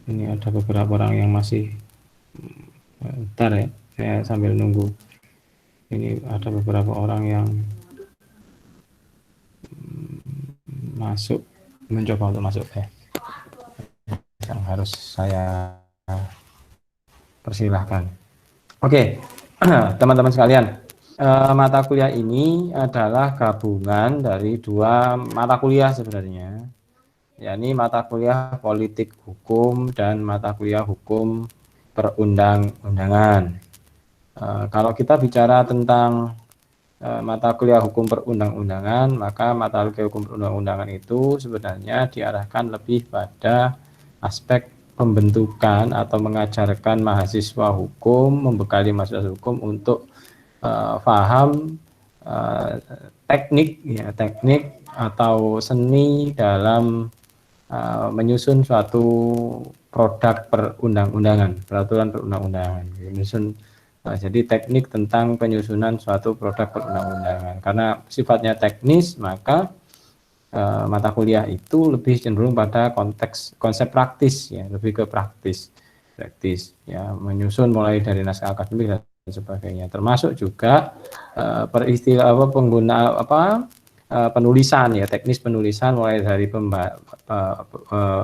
Ini ada beberapa orang yang masih bentar ya, saya sambil nunggu. Ini ada beberapa orang yang masuk, mencoba untuk masuk yang harus saya persilahkan. Oke, teman-teman sekalian, mata kuliah ini adalah gabungan dari dua mata kuliah sebenarnya, yakni mata kuliah politik hukum dan mata kuliah hukum perundang-undangan. Kalau kita bicara tentang mata kuliah hukum perundang-undangan, maka mata kuliah hukum perundang-undangan itu sebenarnya diarahkan lebih pada aspek pembentukan atau mengajarkan mahasiswa hukum, membekali mahasiswa hukum untuk paham teknik, ya, teknik atau seni dalam menyusun suatu produk perundang-undangan, peraturan perundang-undangan, menyusun. Jadi teknik tentang penyusunan suatu produk perundang-undangan. Karena sifatnya teknis, maka mata kuliah itu lebih cenderung pada konteks konsep praktis, ya, lebih ke praktis, ya, menyusun mulai dari naskah akademik dan sebagainya. Termasuk juga peristilah pengguna penulisan, ya, teknis penulisan mulai dari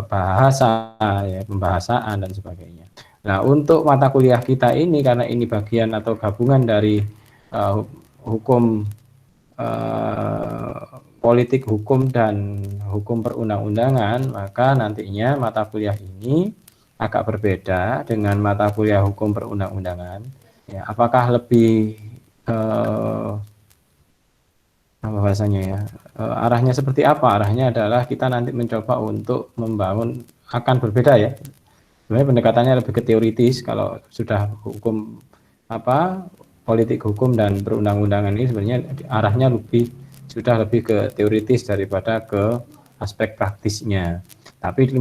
bahasa, ya, pembahasaan dan sebagainya. Nah, untuk mata kuliah kita ini, karena ini bagian atau gabungan dari hukum politik hukum dan hukum perundang-undangan, maka nantinya mata kuliah ini agak berbeda dengan mata kuliah hukum perundang-undangan. Ya, apakah lebih apa bahasanya ya, arahnya seperti apa? Arahnya adalah kita nanti mencoba untuk membangun, akan berbeda ya. Sebenarnya pendekatannya lebih ke teoritis. Kalau sudah hukum politik hukum dan perundang-undangan ini sebenarnya arahnya sudah lebih ke teoritis daripada ke aspek praktisnya. Tapi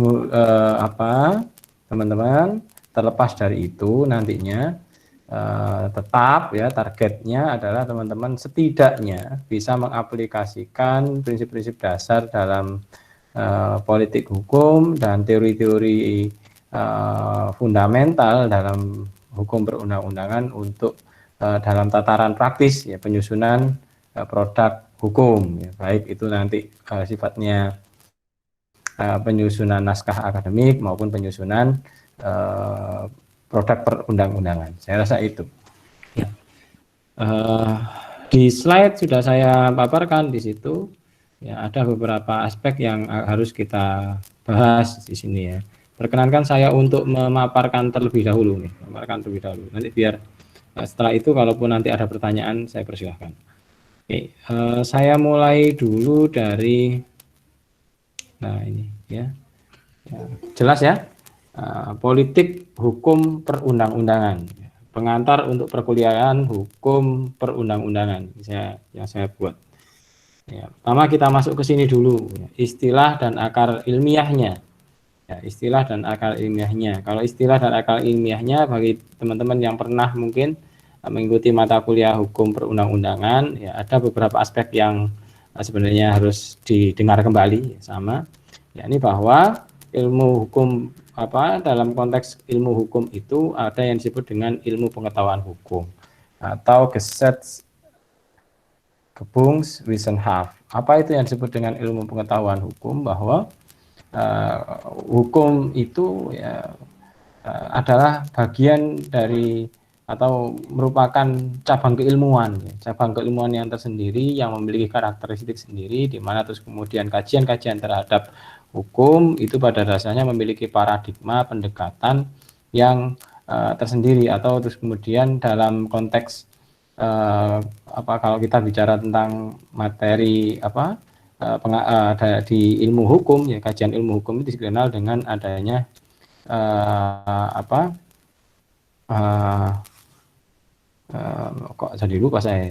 teman-teman, terlepas dari itu nantinya tetap ya targetnya adalah teman-teman setidaknya bisa mengaplikasikan prinsip-prinsip dasar dalam politik hukum dan teori-teori fundamental dalam hukum perundang-undangan untuk dalam tataran praktis, ya, penyusunan produk hukum, ya, baik itu nanti sifatnya penyusunan naskah akademik maupun penyusunan produk perundang-undangan. Saya rasa itu. Ya. Di slide sudah saya paparkan di situ. Ya, ada beberapa aspek yang harus kita bahas di sini ya. Perkenankan saya untuk memaparkan terlebih dahulu nih, memaparkan terlebih dahulu. Nanti biar setelah itu kalaupun nanti ada pertanyaan saya persilahkan. Oke, saya mulai dulu dari, nah ini ya, jelas ya, politik hukum perundang-undangan, pengantar untuk perkuliahan hukum perundang-undangan yang saya buat. Ya, pertama kita masuk ke sini dulu, ya, istilah dan akar ilmiahnya. Ya, istilah dan akar ilmiahnya. Kalau istilah dan akar ilmiahnya bagi teman-teman yang pernah mungkin mengikuti mata kuliah hukum perundang-undangan, ya ada beberapa aspek yang sebenarnya harus didengar kembali sama, yakni bahwa ilmu hukum dalam konteks ilmu hukum itu ada yang disebut dengan ilmu pengetahuan hukum atau Gebungswissenschaft. Apa itu yang disebut dengan ilmu pengetahuan hukum? Bahwa hukum itu ya adalah bagian dari atau merupakan cabang keilmuan, ya, cabang keilmuan yang tersendiri yang memiliki karakteristik sendiri, di mana terus kemudian kajian-kajian terhadap hukum itu pada dasarnya memiliki paradigma pendekatan yang tersendiri, atau terus kemudian dalam konteks kalau kita bicara tentang materi di ilmu hukum, ya, kajian ilmu hukum itu dikenal dengan adanya kok jadi lupa saya,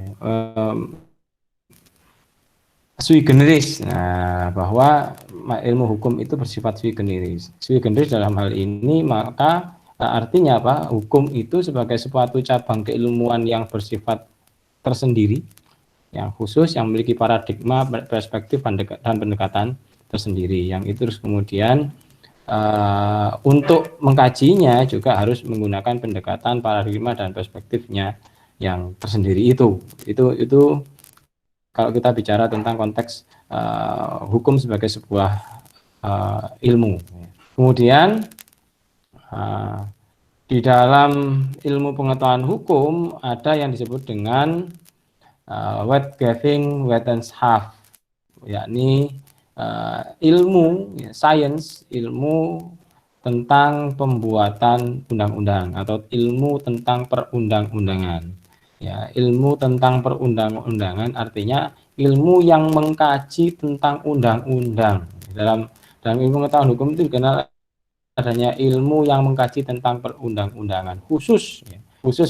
sui generis. Nah, bahwa ilmu hukum itu bersifat sui generis. Sui generis dalam hal ini maka artinya apa? Hukum itu sebagai suatu cabang keilmuan yang bersifat tersendiri, yang khusus, yang memiliki paradigma, perspektif dan pendekatan tersendiri, yang itu terus kemudian untuk mengkajinya juga harus menggunakan pendekatan paradigma dan perspektifnya yang tersendiri itu kalau kita bicara tentang konteks hukum sebagai sebuah ilmu. Kemudian di dalam ilmu pengetahuan hukum ada yang disebut dengan weight giving, weight and half, yakni ilmu sains, ilmu tentang pembuatan undang-undang atau ilmu tentang perundang-undangan. Ya, ilmu tentang perundang-undangan artinya ilmu yang mengkaji tentang undang-undang. Dalam ilmu pengetahuan hukum itu dikenal adanya ilmu yang mengkaji tentang perundang-undangan khusus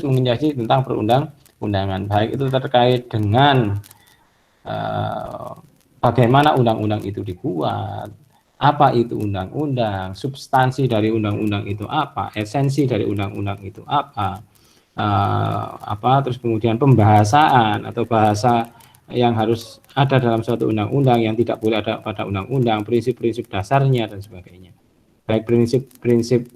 mengkaji tentang perundang-undangan, baik itu terkait dengan bagaimana undang-undang itu dibuat, apa itu undang-undang, substansi dari undang-undang itu apa, esensi dari undang-undang itu apa, terus kemudian pembahasan atau bahasa yang harus ada dalam suatu undang-undang yang tidak boleh ada pada undang-undang, prinsip-prinsip dasarnya dan sebagainya. Baik prinsip-prinsip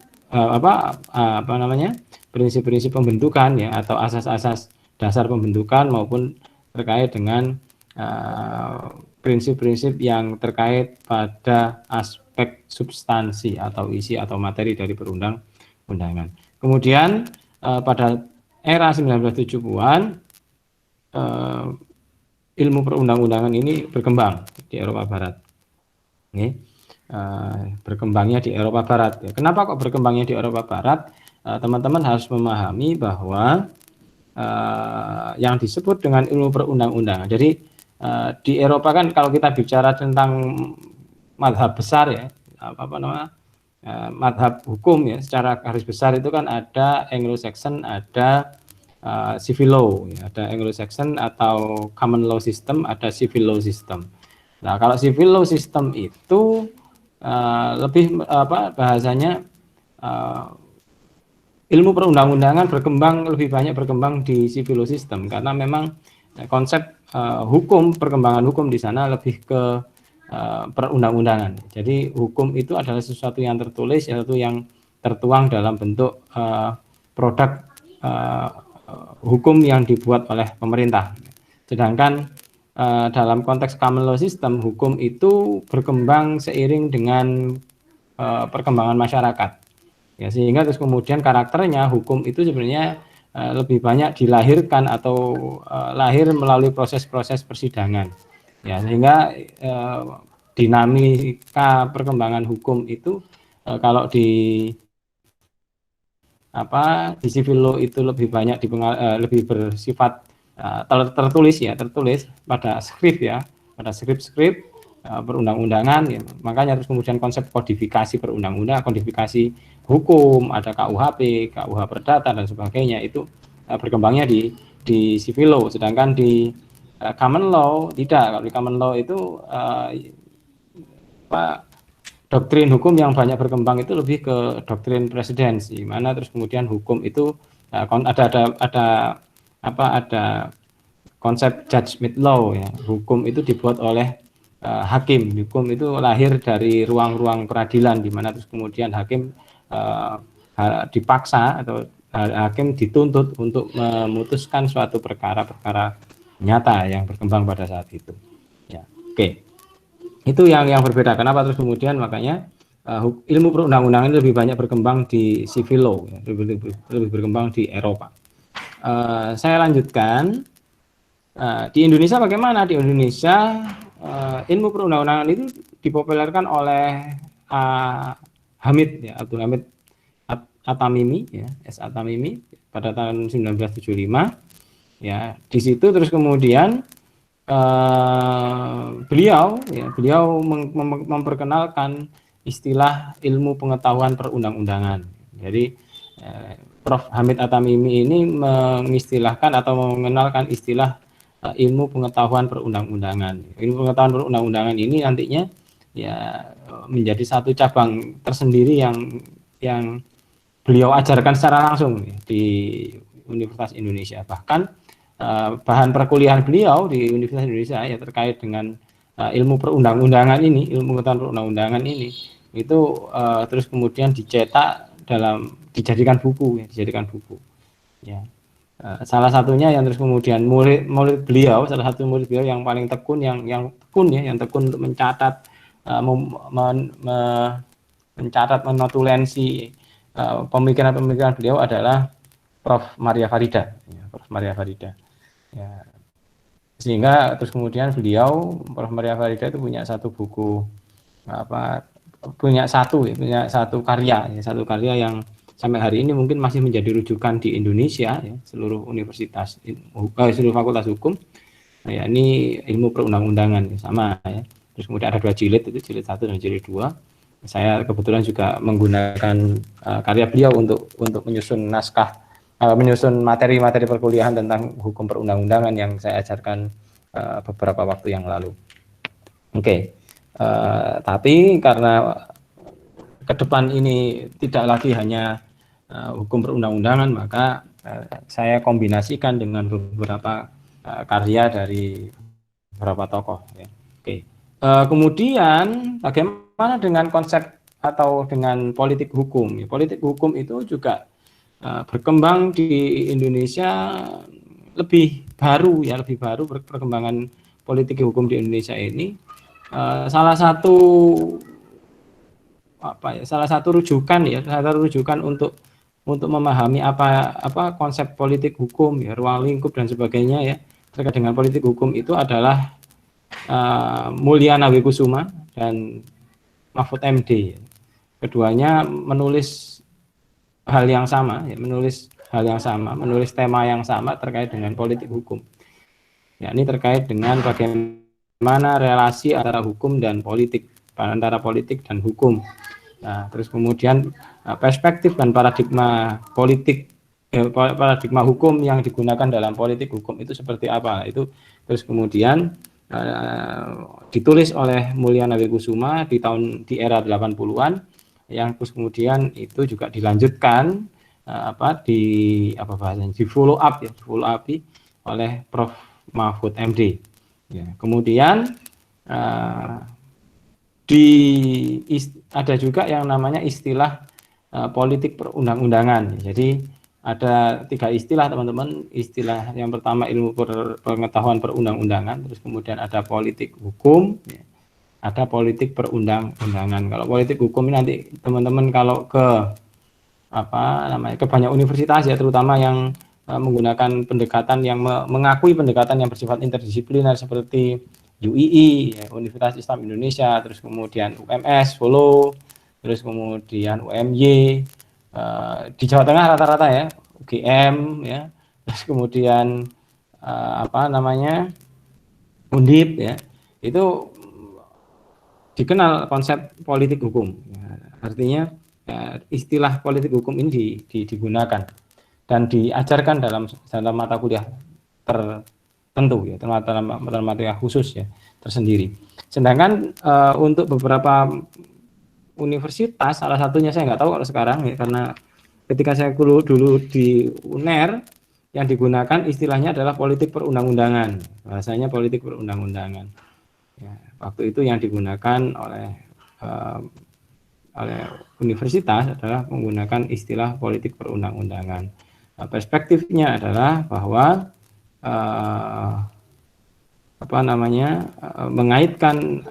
prinsip-prinsip pembentukan ya atau asas-asas dasar pembentukan maupun terkait dengan prinsip-prinsip yang terkait pada aspek substansi atau isi atau materi dari perundang-undangan. Kemudian pada era 1970-an ilmu perundang-undangan ini berkembang di Eropa Barat. Berkembangnya di Eropa Barat. Kenapa kok berkembangnya di Eropa Barat? Teman-teman harus memahami bahwa yang disebut dengan ilmu perundang-undangan. Jadi di Eropa kan kalau kita bicara tentang madhab besar ya, madhab hukum ya, secara garis besar itu kan ada Anglo-Saxon, ada civil law, ya, ada Anglo-Saxon atau common law system, ada civil law system. Nah, kalau civil law system itu lebih bahasanya ilmu perundang-undangan lebih banyak berkembang di civil law system karena memang konsep hukum, perkembangan hukum di sana lebih ke perundang-undangan. Jadi hukum itu adalah sesuatu yang tertulis, sesuatu yang tertuang dalam bentuk produk hukum yang dibuat oleh pemerintah. Sedangkan dalam konteks common law system, hukum itu berkembang seiring dengan perkembangan masyarakat. Ya, sehingga terus kemudian karakternya hukum itu sebenarnya lebih banyak dilahirkan atau lahir melalui proses-proses persidangan. Ya, sehingga dinamika perkembangan hukum itu kalau di civil law itu lebih banyak lebih bersifat tertulis pada skrip perundang-undangan ya. Makanya terus kemudian konsep kodifikasi perundang-undangan, kodifikasi hukum, ada KUHP, KUH Perdata dan sebagainya itu berkembangnya di civil law, sedangkan di common law tidak. Kalau di common law itu doktrin hukum yang banyak berkembang itu lebih ke doktrin presidensi, mana terus kemudian hukum itu ada konsep judgment law ya. Hukum itu dibuat oleh hakim. Hukum itu lahir dari ruang-ruang peradilan di mana terus kemudian hakim dipaksa atau hakim dituntut untuk memutuskan suatu perkara-perkara nyata yang berkembang pada saat itu. Ya, oke. Itu yang berbeda. Kenapa terus kemudian makanya ilmu perundang-undangan lebih banyak berkembang di civil law, ya, lebih berkembang di Eropa. Saya lanjutkan. Di Indonesia bagaimana? Di Indonesia ilmu perundang-undangan itu dipopulerkan oleh Hamid ya, Abdul Hamid At-Tamimi ya, S. At-Tamimi pada tahun 1975 ya. Di situ terus kemudian beliau memperkenalkan istilah ilmu pengetahuan perundang-undangan. Jadi Prof. Hamid At-Tamimi ini mengistilahkan atau mengenalkan istilah ilmu pengetahuan perundang-undangan. Ilmu pengetahuan perundang-undangan ini nantinya ya menjadi satu cabang tersendiri yang beliau ajarkan secara langsung di Universitas Indonesia. Bahkan bahan perkuliahan beliau di Universitas Indonesia ya terkait dengan ilmu perundang-undangan ini, ilmu pengetahuan perundang-undangan ini itu terus kemudian dicetak dijadikan buku ya, dijadikan buku ya. Salah satunya yang terus kemudian murid beliau, salah satu murid beliau yang paling tekun, yang tekun ya, yang tekun untuk mencatat, mencatat, menotulensi pemikiran-pemikiran beliau adalah Prof. Maria Farida, ya, Prof. Maria Farida. Ya. Sehingga terus kemudian beliau, Prof. Maria Farida itu punya satu buku, punya satu karya, ya, satu karya yang sampai hari ini mungkin masih menjadi rujukan di Indonesia, ya, seluruh universitas, seluruh fakultas hukum. Nah, ya, ini ilmu perundang-undangan ya, sama ya. Terus kemudian ada 2 jilid, itu jilid 1 dan jilid 2. Saya kebetulan juga menggunakan karya beliau untuk menyusun naskah, menyusun materi-materi perkuliahan tentang hukum perundang-undangan yang saya ajarkan beberapa waktu yang lalu. Oke. Tapi karena ke depan ini tidak lagi hanya hukum perundang-undangan, maka saya kombinasikan dengan beberapa karya dari beberapa tokoh. Ya. Oke. Kemudian bagaimana dengan konsep atau dengan politik hukum? Ya, politik hukum itu juga berkembang di Indonesia lebih baru ya, lebih baru perkembangan politik hukum di Indonesia ini. Salah satu rujukan ya, untuk memahami apa konsep politik hukum ya, ruang lingkup dan sebagainya ya terkait dengan politik hukum itu adalah Mulyana Kusuma dan Mahfud MD. Keduanya menulis hal yang sama ya, menulis tema yang sama terkait dengan politik hukum. Ya, ini terkait dengan bagaimana relasi antara hukum dan politik, antara politik dan hukum. Nah, terus kemudian perspektif dan paradigma politik, paradigma hukum yang digunakan dalam politik hukum itu seperti apa? Itu terus kemudian ditulis oleh Mulyana Kusuma di era 80-an, yang terus kemudian itu juga dilanjutkan di follow up oleh Prof. Mahfud MD. Ya, kemudian ada juga yang namanya istilah politik perundang-undangan. Jadi ada 3 istilah teman-teman. Istilah yang pertama ilmu pengetahuan perundang-undangan, terus kemudian ada politik hukum, ya, ada politik perundang-undangan. Kalau politik hukum ini nanti teman-teman kalau ke ke banyak universitas ya, terutama yang menggunakan pendekatan yang mengakui pendekatan yang bersifat interdisipliner seperti UII, ya, Universitas Islam Indonesia, terus kemudian UMS Solo, terus kemudian UMY di Jawa Tengah rata-rata ya, UGM ya, terus kemudian Undip ya, itu dikenal konsep politik hukum. Ya, artinya istilah politik hukum ini digunakan dan diajarkan dalam mata kuliah tertentu ya, dalam mata kuliah khusus ya, tersendiri. Sedangkan untuk beberapa universitas, salah satunya saya nggak tahu kalau sekarang ya, karena ketika saya dulu di UNER yang digunakan istilahnya adalah politik perundang-undangan, bahasanya politik perundang-undangan. Ya, waktu itu yang digunakan oleh universitas adalah menggunakan istilah politik perundang-undangan. Nah, perspektifnya adalah bahwa mengaitkan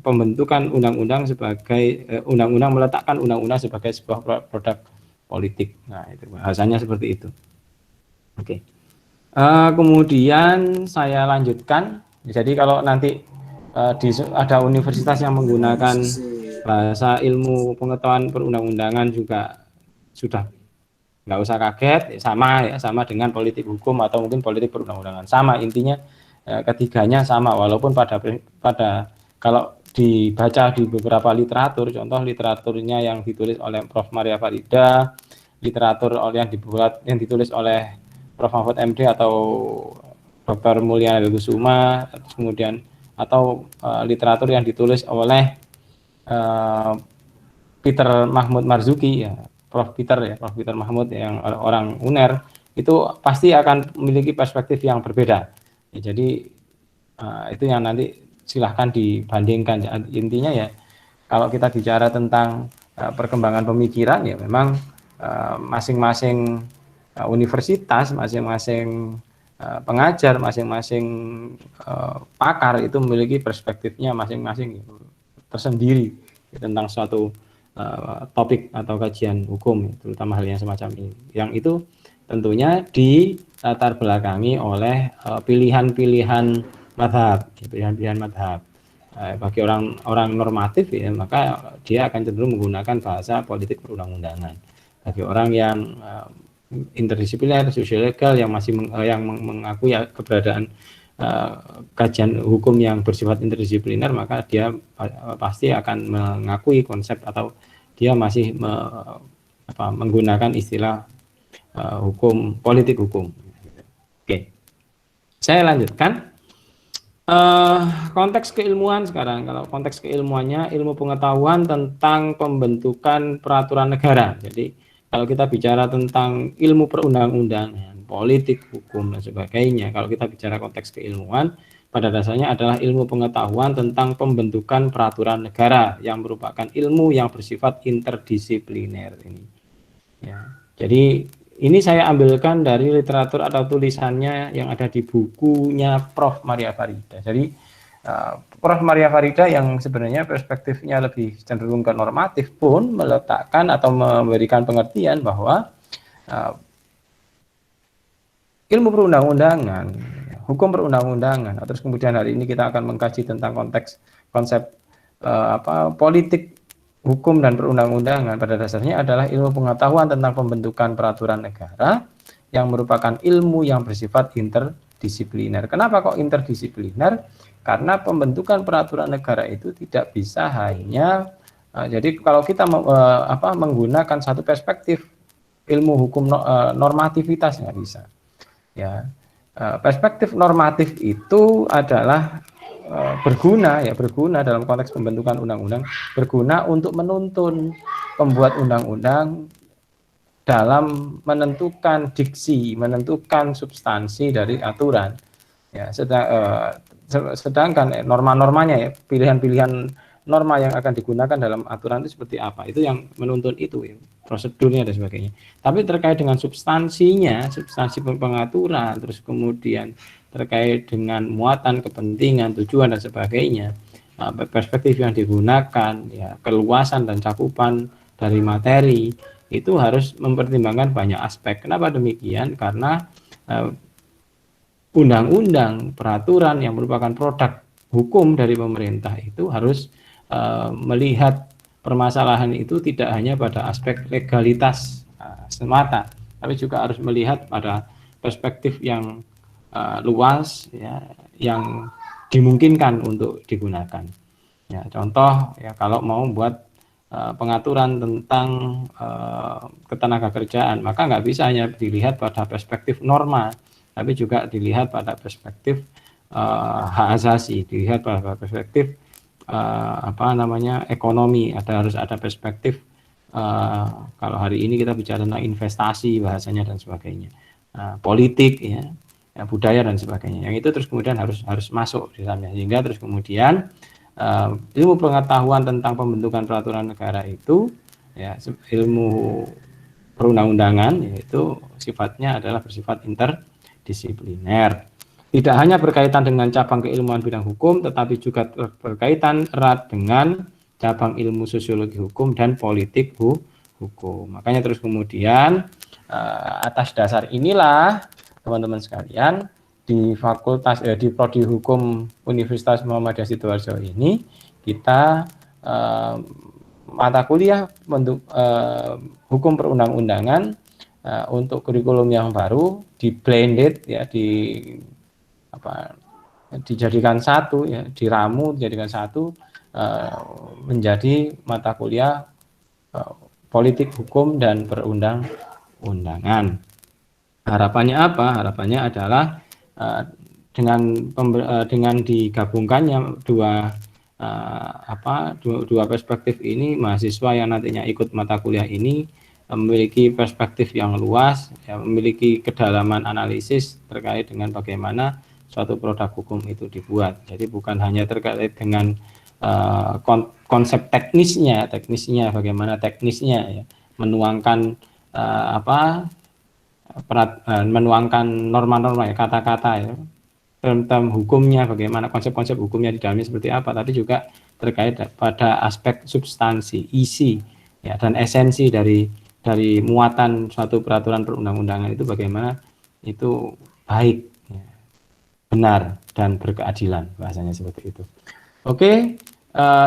pembentukan undang-undang sebagai undang-undang, meletakkan undang-undang sebagai sebuah produk politik. Nah, itu bahasanya seperti itu. Oke. Kemudian saya lanjutkan. Jadi kalau nanti ada universitas yang menggunakan bahasa ilmu pengetahuan perundang-undangan juga sudah nggak usah kaget, sama dengan politik hukum atau mungkin politik perundang-undangan, sama intinya. Ketiganya sama, walaupun pada kalau dibaca di beberapa literatur, contoh literaturnya yang ditulis oleh Prof. Maria Farida, literatur yang ditulis oleh Prof. Mahfud MD atau Dr. Mulyana Kusuma, kemudian atau literatur yang ditulis oleh Peter Mahmud Marzuki ya, Prof. Peter Mahmud yang orang UNER, itu pasti akan memiliki perspektif yang berbeda. Ya, jadi itu yang nanti silahkan dibandingkan. Intinya ya kalau kita bicara tentang perkembangan pemikiran, ya memang masing-masing universitas, masing-masing pengajar, masing-masing pakar itu memiliki perspektifnya masing-masing tersendiri tentang suatu topik atau kajian hukum, terutama hal yang semacam ini. Yang itu tentunya dilatar belakangi oleh pilihan-pilihan madhab, pilihan-pilihan madhab. Bagi orang normatif, ya, maka dia akan cenderung menggunakan bahasa politik perundang-undangan. Bagi orang yang interdisipliner, sosial-legal, yang masih mengakui keberadaan kajian hukum yang bersifat interdisipliner, maka dia pasti akan mengakui konsep atau dia masih menggunakan istilah hukum, politik hukum. Oke, saya lanjutkan. Konteks keilmuan sekarang. Kalau konteks keilmuannya, ilmu pengetahuan tentang pembentukan peraturan negara. Jadi kalau kita bicara tentang ilmu perundang-undangan, politik, hukum, dan sebagainya, kalau kita bicara konteks keilmuan, pada dasarnya adalah ilmu pengetahuan tentang pembentukan peraturan negara yang merupakan ilmu yang bersifat interdisipliner ini. Ya, jadi ini saya ambilkan dari literatur atau tulisannya yang ada di bukunya Prof. Maria Farida. Jadi Prof. Maria Farida yang sebenarnya perspektifnya lebih cenderung ke normatif pun meletakkan atau memberikan pengertian bahwa ilmu perundang-undangan, hukum perundang-undangan, terus kemudian hari ini kita akan mengkaji tentang konsep politik hukum dan perundang-undangan, pada dasarnya adalah ilmu pengetahuan tentang pembentukan peraturan negara yang merupakan ilmu yang bersifat interdisipliner. Kenapa kok interdisipliner? Karena pembentukan peraturan negara itu tidak bisa hanya jadi kalau kita menggunakan satu perspektif ilmu hukum normativitas nggak bisa. Ya, perspektif normatif itu adalah berguna dalam konteks pembentukan undang-undang, berguna untuk menuntun pembuat undang-undang dalam menentukan diksi, menentukan substansi dari aturan. Ya, sedangkan norma-normanya, ya, pilihan-pilihan norma yang akan digunakan dalam aturan itu seperti apa, itu yang menuntun itu, ya, prosedurnya dan sebagainya. Tapi terkait dengan substansinya, substansi pengaturan, terus kemudian terkait dengan muatan, kepentingan, tujuan dan sebagainya, perspektif yang digunakan, ya, keluasan dan cakupan dari materi itu harus mempertimbangkan banyak aspek. Kenapa demikian? Karena undang-undang, peraturan yang merupakan produk hukum dari pemerintah itu harus melihat permasalahan itu tidak hanya pada aspek legalitas semata, tapi juga harus melihat pada perspektif yang luas, ya, yang dimungkinkan untuk digunakan. Ya, contoh, ya, kalau mau buat pengaturan tentang ketenaga kerjaan, maka nggak bisa hanya dilihat pada perspektif norma, tapi juga dilihat pada perspektif hak asasi, dilihat pada perspektif ekonomi, harus ada perspektif kalau hari ini kita bicara tentang investasi bahasanya dan sebagainya, politik, ya, budaya dan sebagainya. Yang itu terus kemudian harus masuk di sana, sehingga terus kemudian ilmu pengetahuan tentang pembentukan peraturan negara itu, ya, ilmu perundang-undangan, yaitu sifatnya adalah bersifat interdisipliner. Tidak hanya berkaitan dengan cabang keilmuan bidang hukum, tetapi juga berkaitan erat dengan cabang ilmu sosiologi hukum dan politik hukum. Makanya terus kemudian atas dasar inilah teman-teman sekalian, di fakultas di prodi hukum Universitas Muhammadiyah Sidoarjo ini kita mata kuliah hukum perundang-undangan untuk kurikulum yang baru di blended, ya, dijadikan satu, ya, diramu dijadikan satu menjadi mata kuliah politik hukum dan perundang-undangan. Harapannya apa? Harapannya adalah dengan digabungkannya dua perspektif ini, mahasiswa yang nantinya ikut mata kuliah ini memiliki perspektif yang luas, ya, memiliki kedalaman analisis terkait dengan bagaimana suatu produk hukum itu dibuat. Jadi bukan hanya terkait dengan konsep teknisnya bagaimana teknisnya ya, menuangkan menuangkan norma-norma ya, kata-kata ya, term hukumnya bagaimana, konsep-konsep hukumnya di dalamnya seperti apa, tapi juga terkait pada aspek substansi, isi ya, dan esensi dari muatan suatu peraturan perundang-undangan itu bagaimana itu baik ya, benar dan berkeadilan, bahasanya seperti itu. Oke,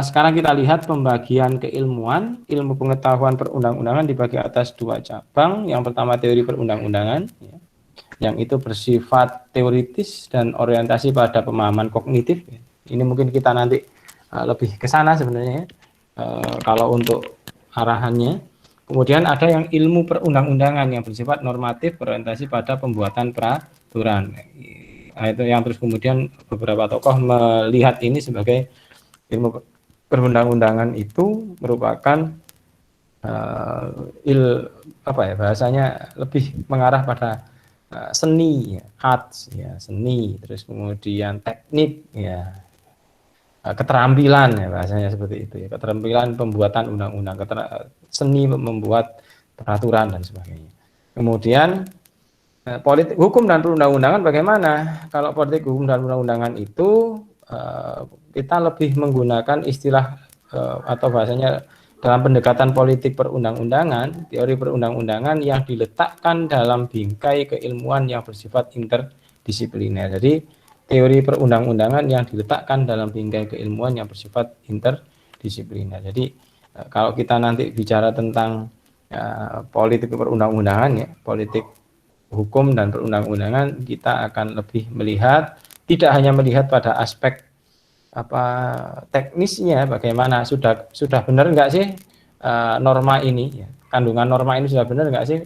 sekarang kita lihat pembagian keilmuan. Ilmu pengetahuan perundang-undangan dibagi atas dua cabang. Yang pertama teori perundang-undangan ya, yang itu bersifat teoritis dan orientasi pada pemahaman kognitif. Ini mungkin kita nanti lebih ke sana sebenarnya, kalau untuk arahannya. Kemudian ada yang ilmu perundang-undangan yang bersifat normatif, berorientasi pada pembuatan peraturan. Itu yang terus kemudian beberapa tokoh melihat ini sebagai ilmu perundang-undangan itu merupakan bahasanya lebih mengarah pada seni, arts ya, seni, terus kemudian teknik ya, keterampilan ya, bahasanya seperti itu ya, keterampilan pembuatan undang-undang, seni membuat peraturan dan sebagainya. Kemudian politik hukum dan perundang-undangan bagaimana? Kalau politik hukum dan perundang-undangan itu kita lebih menggunakan istilah atau bahasanya dalam pendekatan politik perundang-undangan, teori perundang-undangan yang diletakkan dalam bingkai keilmuan yang bersifat interdisipliner. Jadi teori perundang-undangan yang diletakkan dalam bingkai keilmuan yang bersifat interdisipliner. Jadi kalau kita nanti bicara tentang politik perundang-undangan ya, politik hukum dan perundang-undangan, kita akan lebih melihat, tidak hanya melihat pada aspek teknisnya, bagaimana sudah benar enggak sih norma ini ya, kandungan norma ini sudah benar enggak sih,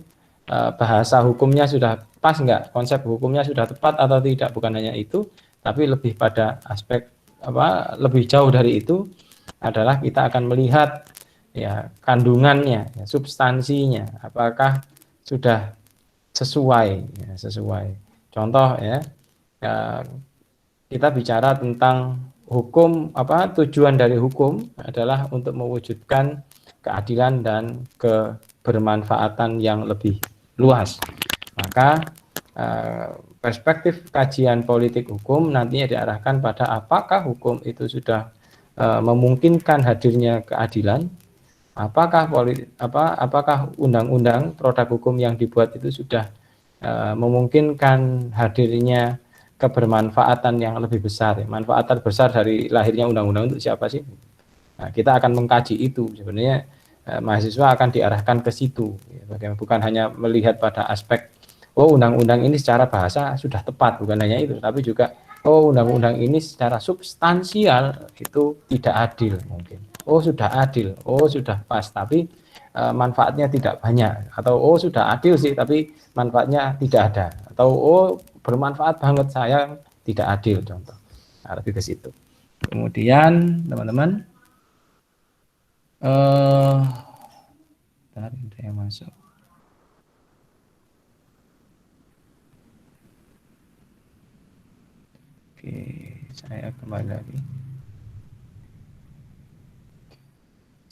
bahasa hukumnya sudah pas enggak, konsep hukumnya sudah tepat atau tidak, bukan hanya itu, tapi lebih pada aspek lebih jauh dari itu adalah kita akan melihat ya kandungannya, ya, substansinya, apakah sudah sesuai ya, sesuai. Contoh ya, kita bicara tentang hukum, tujuan dari hukum adalah untuk mewujudkan keadilan dan kebermanfaatan yang lebih luas. Maka perspektif kajian politik hukum nantinya diarahkan pada apakah hukum itu sudah memungkinkan hadirnya keadilan, apakah undang-undang produk hukum yang dibuat itu sudah memungkinkan hadirnya kebermanfaatan yang lebih besar, manfaat terbesar dari lahirnya undang-undang untuk siapa sih? Nah, kita akan mengkaji itu sebenarnya, mahasiswa akan diarahkan ke situ, bukan hanya melihat pada aspek undang-undang ini secara bahasa sudah tepat, bukan hanya itu, tapi juga undang-undang ini secara substansial itu tidak adil mungkin. Sudah adil, sudah pas, tapi manfaatnya tidak banyak, atau sudah adil sih tapi manfaatnya tidak ada, atau bermanfaat banget saya tidak adil, contoh. Nah, lebih ke situ. Kemudian teman-teman saya masuk. Oke, saya kembali lagi.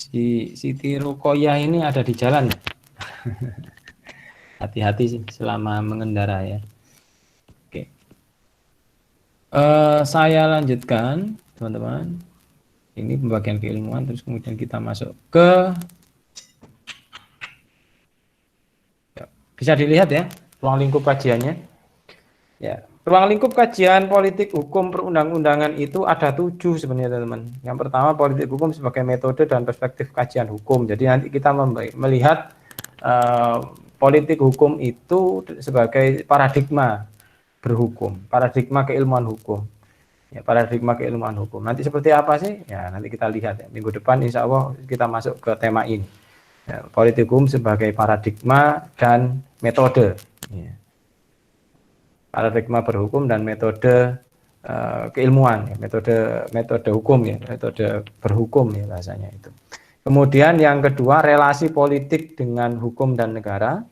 Si Siti Rukoyah ini ada di jalan. Hati-hati sih selama mengendara ya. Oke. Saya lanjutkan, teman-teman. Ini pembagian keilmuan, terus kemudian kita masuk ke, bisa dilihat ya ruang lingkup kajiannya. Ya, ruang lingkup kajian politik hukum perundang-undangan itu ada 7 sebenarnya, teman-teman. Yang pertama politik hukum sebagai metode dan perspektif kajian hukum. Jadi nanti kita melihat politik hukum itu sebagai paradigma berhukum, paradigma keilmuan hukum. Ya, paradigma keilmuan hukum. Nanti seperti apa sih? Ya, nanti kita lihat ya. Minggu depan insya Allah kita masuk ke tema ini. Ya, politik hukum sebagai paradigma dan metode. Ya. Paradigma berhukum dan metode keilmuan, ya. metode hukum ya, metode berhukum ya bahasanya itu. Kemudian yang kedua relasi politik dengan hukum dan negara.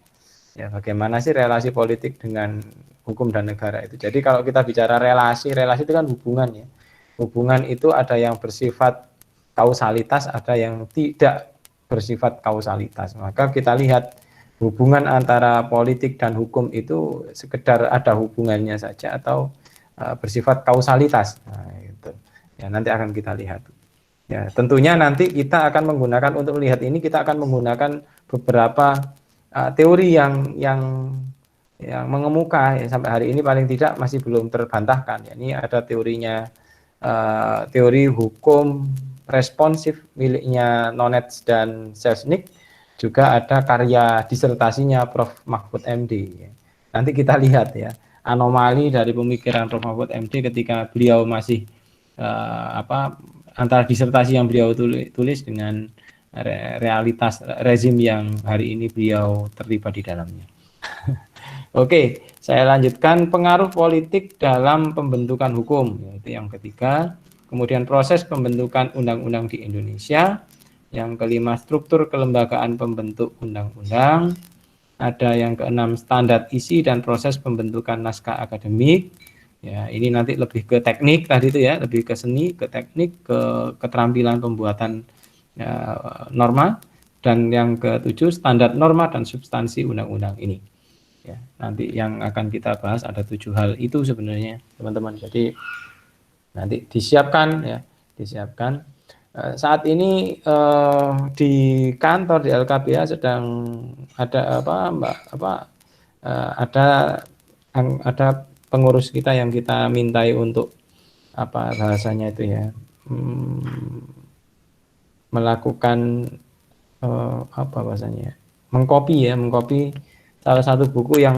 Ya, bagaimana sih relasi politik dengan hukum dan negara itu? Jadi kalau kita bicara relasi itu kan hubungan ya. Hubungan itu ada yang bersifat kausalitas, ada yang tidak bersifat kausalitas. Maka kita lihat hubungan antara politik dan hukum itu sekedar ada hubungannya saja atau bersifat kausalitas. Nah, itu ya nanti akan kita lihat. Ya, tentunya nanti kita akan menggunakan untuk melihat ini, kita akan menggunakan beberapa teori yang mengemuka ya, sampai hari ini paling tidak masih belum terbantahkan. Ya, ini ada teorinya, teori hukum responsif miliknya Nonets dan Selznick, juga ada karya disertasinya Prof. Mahfud MD. Ya. Nanti kita lihat ya anomali dari pemikiran Prof. Mahfud MD ketika beliau masih antara disertasi yang beliau tulis dengan realitas rezim yang hari ini beliau terlibat di dalamnya. Oke, saya lanjutkan pengaruh politik dalam pembentukan hukum, yaitu yang ketiga. Kemudian proses pembentukan undang-undang di Indonesia. Yang kelima, struktur kelembagaan pembentuk undang-undang. Ada yang keenam, standar isi dan proses pembentukan naskah akademik. Ya, ini nanti lebih ke teknik tadi itu ya, lebih ke seni, ke teknik, ke keterampilan pembuatan norma. Dan yang ketujuh, standar norma dan substansi undang-undang ini. Ya, nanti yang akan kita bahas ada 7 hal itu sebenarnya, teman-teman. Jadi nanti disiapkan ya, disiapkan. Saat ini di kantor di LKBA sedang ada ada pengurus kita yang kita mintai untuk bahasanya itu ya, melakukan bahasanya, mengcopy salah satu buku yang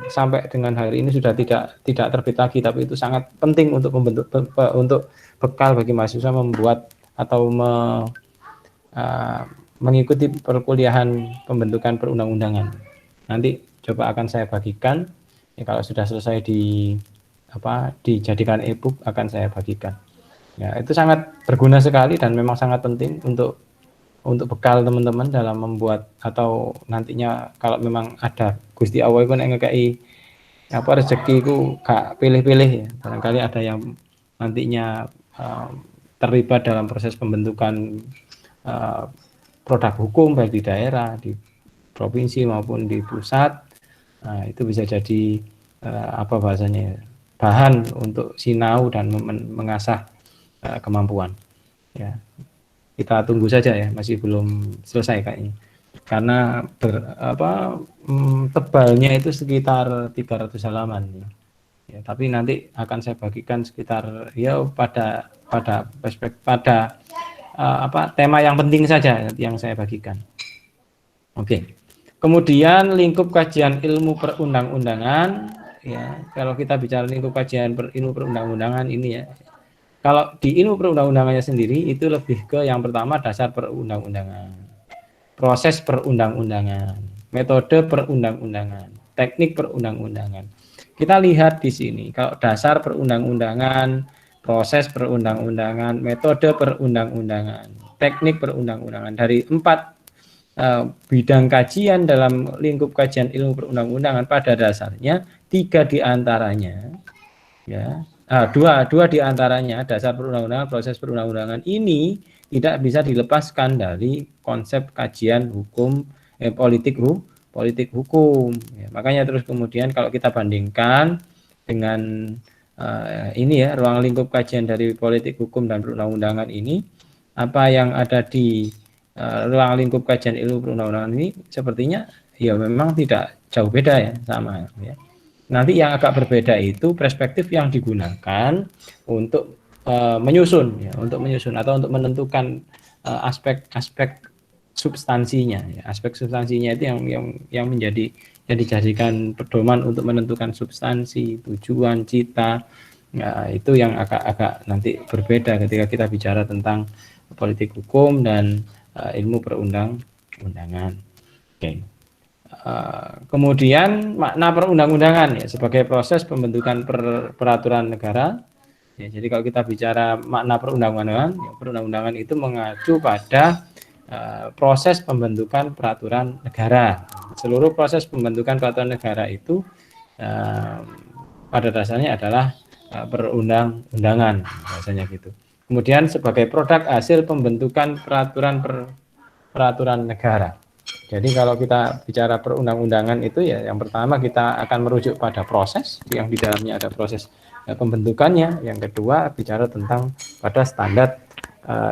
sampai dengan hari ini sudah tidak terbit lagi, tapi itu sangat penting untuk membentuk untuk bekal bagi mahasiswa membuat atau mengikuti perkuliahan pembentukan perundang-undangan. Nanti coba akan saya bagikan. Ya, kalau sudah selesai dijadikan e-book akan saya bagikan. Ya, itu sangat berguna sekali dan memang sangat penting untuk bekal teman-teman dalam membuat, atau nantinya kalau memang ada Gusti Allah itu ngekei rezeki itu gak pilih-pilih ya. Barangkali ada yang nantinya terlibat dalam proses pembentukan produk hukum baik di daerah, di provinsi maupun di pusat. Nah, itu bisa jadi bahasanya, bahan untuk sinau dan mengasah kemampuan. Ya, kita tunggu saja ya, masih belum selesai kayaknya. Karena tebalnya itu sekitar 300 halaman. Ya, tapi nanti akan saya bagikan sekitar ya pada tema yang penting saja yang saya bagikan. Oke. Kemudian lingkup kajian ilmu perundang-undangan, ya. Kalau kita bicara lingkup kajian ilmu perundang-undangan ini ya, kalau di ilmu perundang-undangannya sendiri itu lebih ke yang pertama dasar perundang-undangan, proses perundang-undangan, metode perundang-undangan, teknik perundang-undangan. Kita lihat di sini, kalau dasar perundang-undangan, proses perundang-undangan, metode perundang-undangan, teknik perundang-undangan, dari 4 bidang kajian dalam lingkup kajian ilmu perundang-undangan, pada dasarnya 3 diantaranya ya, dua diantaranya, dasar perundang-undangan, proses perundang-undangan ini tidak bisa dilepaskan dari konsep kajian hukum politik hukum ya. Makanya terus kemudian kalau kita bandingkan dengan ini ya, ruang lingkup kajian dari politik hukum dan perundang-undangan ini, apa yang ada di ruang lingkup kajian ilmu perundang-undangan ini sepertinya ya memang tidak jauh beda ya, sama ya. Nanti yang agak berbeda itu perspektif yang digunakan untuk menyusun ya, atau untuk menentukan aspek-aspek substansinya ya. Aspek substansinya itu yang dijadikan pedoman untuk menentukan substansi, tujuan, cita. Ya, itu yang agak nanti berbeda ketika kita bicara tentang politik hukum dan ilmu perundang-undangan. Oke. Kemudian makna perundang-undangan ya, sebagai proses pembentukan peraturan negara. Ya, jadi kalau kita bicara makna perundang-undangan, ya, perundang-undangan itu mengacu pada proses pembentukan peraturan negara. Seluruh proses pembentukan peraturan negara itu pada dasarnya adalah perundang-undangan, bahasanya gitu. Kemudian sebagai produk hasil pembentukan peraturan negara. Jadi kalau kita bicara perundang-undangan itu ya yang pertama kita akan merujuk pada proses yang di dalamnya ada proses pembentukannya. Yang kedua bicara tentang pada standar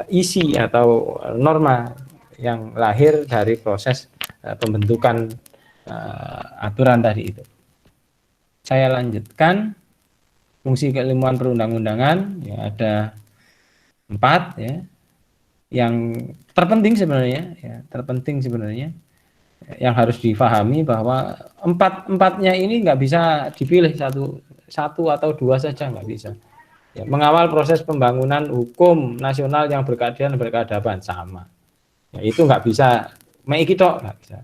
isi atau norma yang lahir dari proses pembentukan aturan tadi itu. Saya lanjutkan fungsi keilmuan perundang-undangan ya ada 4 ya. Yang terpenting sebenarnya yang harus difahami bahwa empatnya ini nggak bisa dipilih satu atau dua saja, nggak bisa. Ya, mengawal proses pembangunan hukum nasional yang berkeadilan dan berkeadaban sama. Ya, itu nggak bisa meikitok nggak bisa.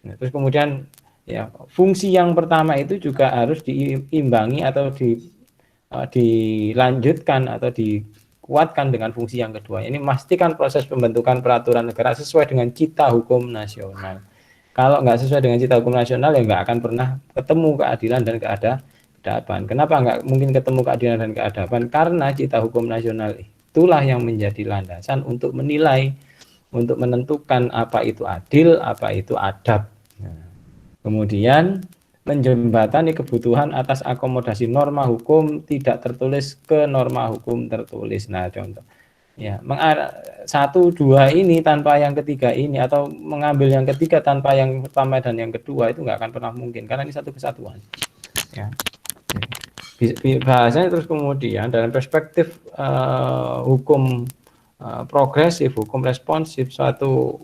Nah, terus kemudian ya fungsi yang pertama itu juga harus diimbangi atau dilanjutkan atau dikuatkan dengan fungsi yang kedua. Ini memastikan proses pembentukan peraturan negara sesuai dengan cita hukum nasional. Kalau nggak sesuai dengan cita hukum nasional ya nggak akan pernah ketemu keadilan dan keadaban. Kenapa nggak mungkin ketemu keadilan dan keadaban? Karena cita hukum nasional itulah yang menjadi landasan untuk menilai, untuk menentukan apa itu adil, apa itu adab. Nah, kemudian menjembatani kebutuhan atas akomodasi norma hukum tidak tertulis ke norma hukum tertulis. Nah, contoh ya, 1, 2 ini tanpa yang ketiga ini atau mengambil yang ketiga tanpa yang pertama dan yang kedua itu nggak akan pernah mungkin karena ini satu kesatuan. Ya. Bahasanya terus kemudian dalam perspektif hukum progresif, hukum responsif, suatu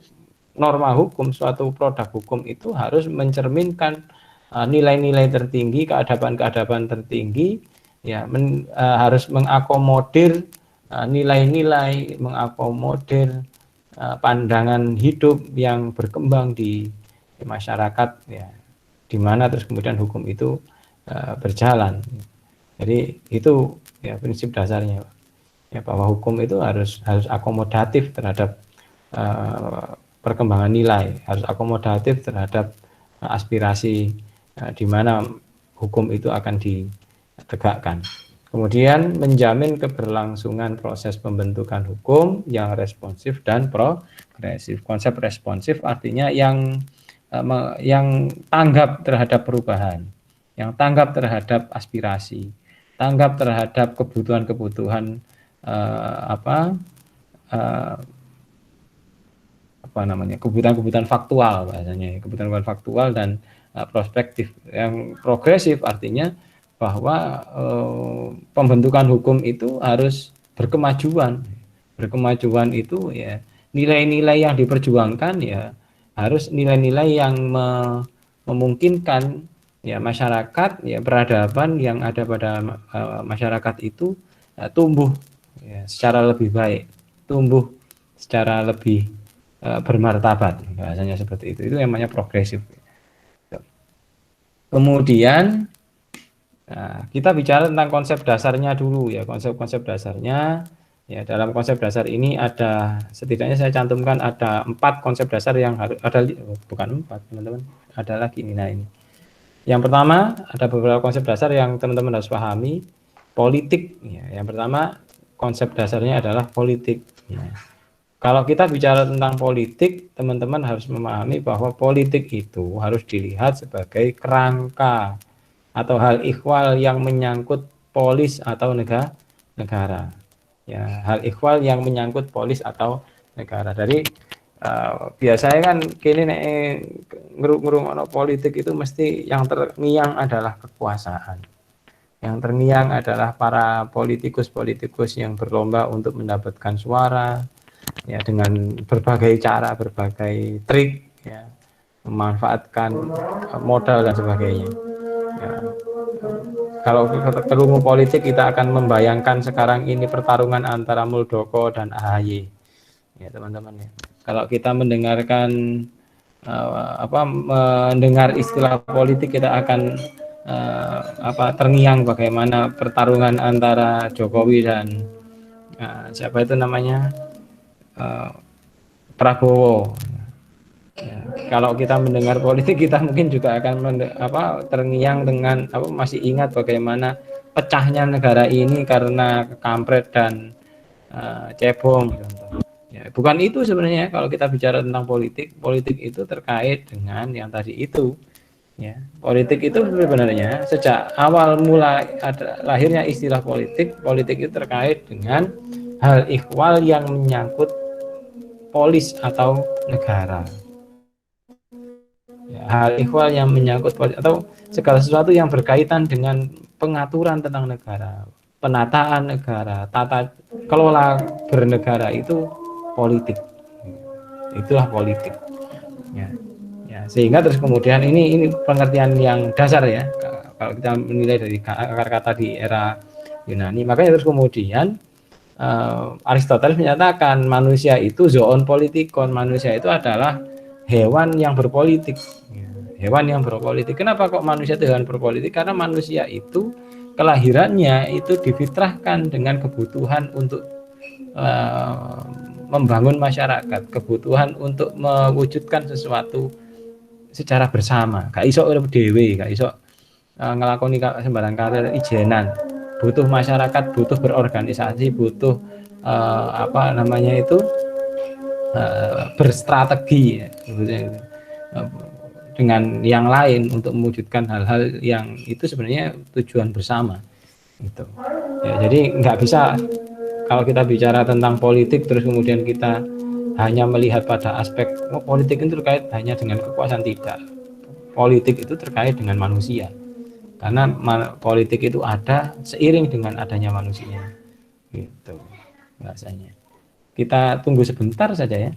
norma hukum, suatu produk hukum itu harus mencerminkan nilai-nilai tertinggi, keadaban-keadaban tertinggi, ya harus mengakomodir nilai-nilai, mengakomodir pandangan hidup yang berkembang di masyarakat, ya, di mana terus kemudian hukum itu berjalan. Jadi itu ya prinsip dasarnya, ya, bahwa hukum itu harus akomodatif terhadap perkembangan nilai, harus akomodatif terhadap aspirasi di mana hukum itu akan ditegakkan. Kemudian menjamin keberlangsungan proses pembentukan hukum yang responsif dan progresif. Konsep responsif artinya yang tanggap terhadap perubahan, yang tanggap terhadap aspirasi, tanggap terhadap kebutuhan-kebutuhan kebutuhan-kebutuhan faktual bahasanya, kebutuhan faktual dan prospektif. Yang progresif artinya bahwa pembentukan hukum itu harus berkemajuan. Berkemajuan itu ya nilai-nilai yang diperjuangkan ya harus nilai-nilai yang memungkinkan ya masyarakat ya peradaban yang ada pada masyarakat itu tumbuh ya, secara lebih baik, tumbuh secara lebih bermartabat, bahasanya seperti itu. Itu namanya progresif. Kemudian kita bicara tentang konsep dasarnya dulu ya, konsep-konsep dasarnya. Ya, dalam konsep dasar ini ada setidaknya saya cantumkan ada 4 konsep dasar yang harus ada, bukan 4 teman-teman, ada lagi ini. Nah ini. Yang pertama ada beberapa konsep dasar yang teman-teman harus pahami. Politik. Ya, yang pertama konsep dasarnya adalah politik. Ya. Kalau kita bicara tentang politik, teman-teman harus memahami bahwa politik itu harus dilihat sebagai kerangka atau hal ikhwal yang menyangkut polis atau negara. Ya, hal ikhwal yang menyangkut polis atau negara. Dari biasanya kan kini ngeruk-ngeruk politik itu mesti yang terngiang adalah kekuasaan. Yang terngiang adalah para politikus-politikus yang berlomba untuk mendapatkan suara, ya, dengan berbagai cara, berbagai trik, ya, memanfaatkan modal dan sebagainya. Ya. Kalau ilmu politik kita akan membayangkan sekarang ini pertarungan antara Muldoko dan AHY, ya teman-teman ya. Kalau kita mendengarkan mendengar istilah politik kita akan terngiang bagaimana pertarungan antara Jokowi dan siapa itu namanya Prabowo. Ya, kalau kita mendengar politik kita mungkin juga akan terngiang dengan masih ingat bagaimana pecahnya negara ini karena kampret dan cebong contoh. Ya, bukan itu sebenarnya kalau kita bicara tentang politik, politik itu terkait dengan yang tadi itu. Ya, politik itu sebenarnya sejak awal mulai ada lahirnya istilah politik, politik itu terkait dengan hal ihwal yang menyangkut polis atau negara. Ya, hal ihwal yang menyangkut polis atau segala sesuatu yang berkaitan dengan pengaturan tentang negara, penataan negara, tata kelola bernegara itu politik. Itulah politik. Ya. Ya, sehingga terus kemudian ini pengertian yang dasar ya kalau kita menilai dari akar kata di era Yunani. Makanya terus kemudian Aristoteles menyatakan manusia itu zoon politikon, manusia itu adalah hewan yang berpolitik. Ya, hewan yang berpolitik. Kenapa kok manusia itu hewan berpolitik? Karena manusia itu kelahirannya itu difitrahkan dengan kebutuhan untuk membangun masyarakat, kebutuhan untuk mewujudkan sesuatu secara bersama. Gak iso urip dhewe, gak iso ngelakoni sembarang karir ijenan. Butuh masyarakat, butuh berorganisasi, butuh apa namanya itu berstrategi ya, dengan yang lain untuk mewujudkan hal-hal yang itu sebenarnya tujuan bersama. Itu. Ya, jadi nggak bisa kalau kita bicara tentang politik terus kemudian kita hanya melihat pada aspek politik itu terkait hanya dengan kekuasaan, tidak. Politik itu terkait dengan manusia. Karena politik itu ada seiring dengan adanya manusia. Gitu bahasanya. Kita tunggu sebentar saja ya.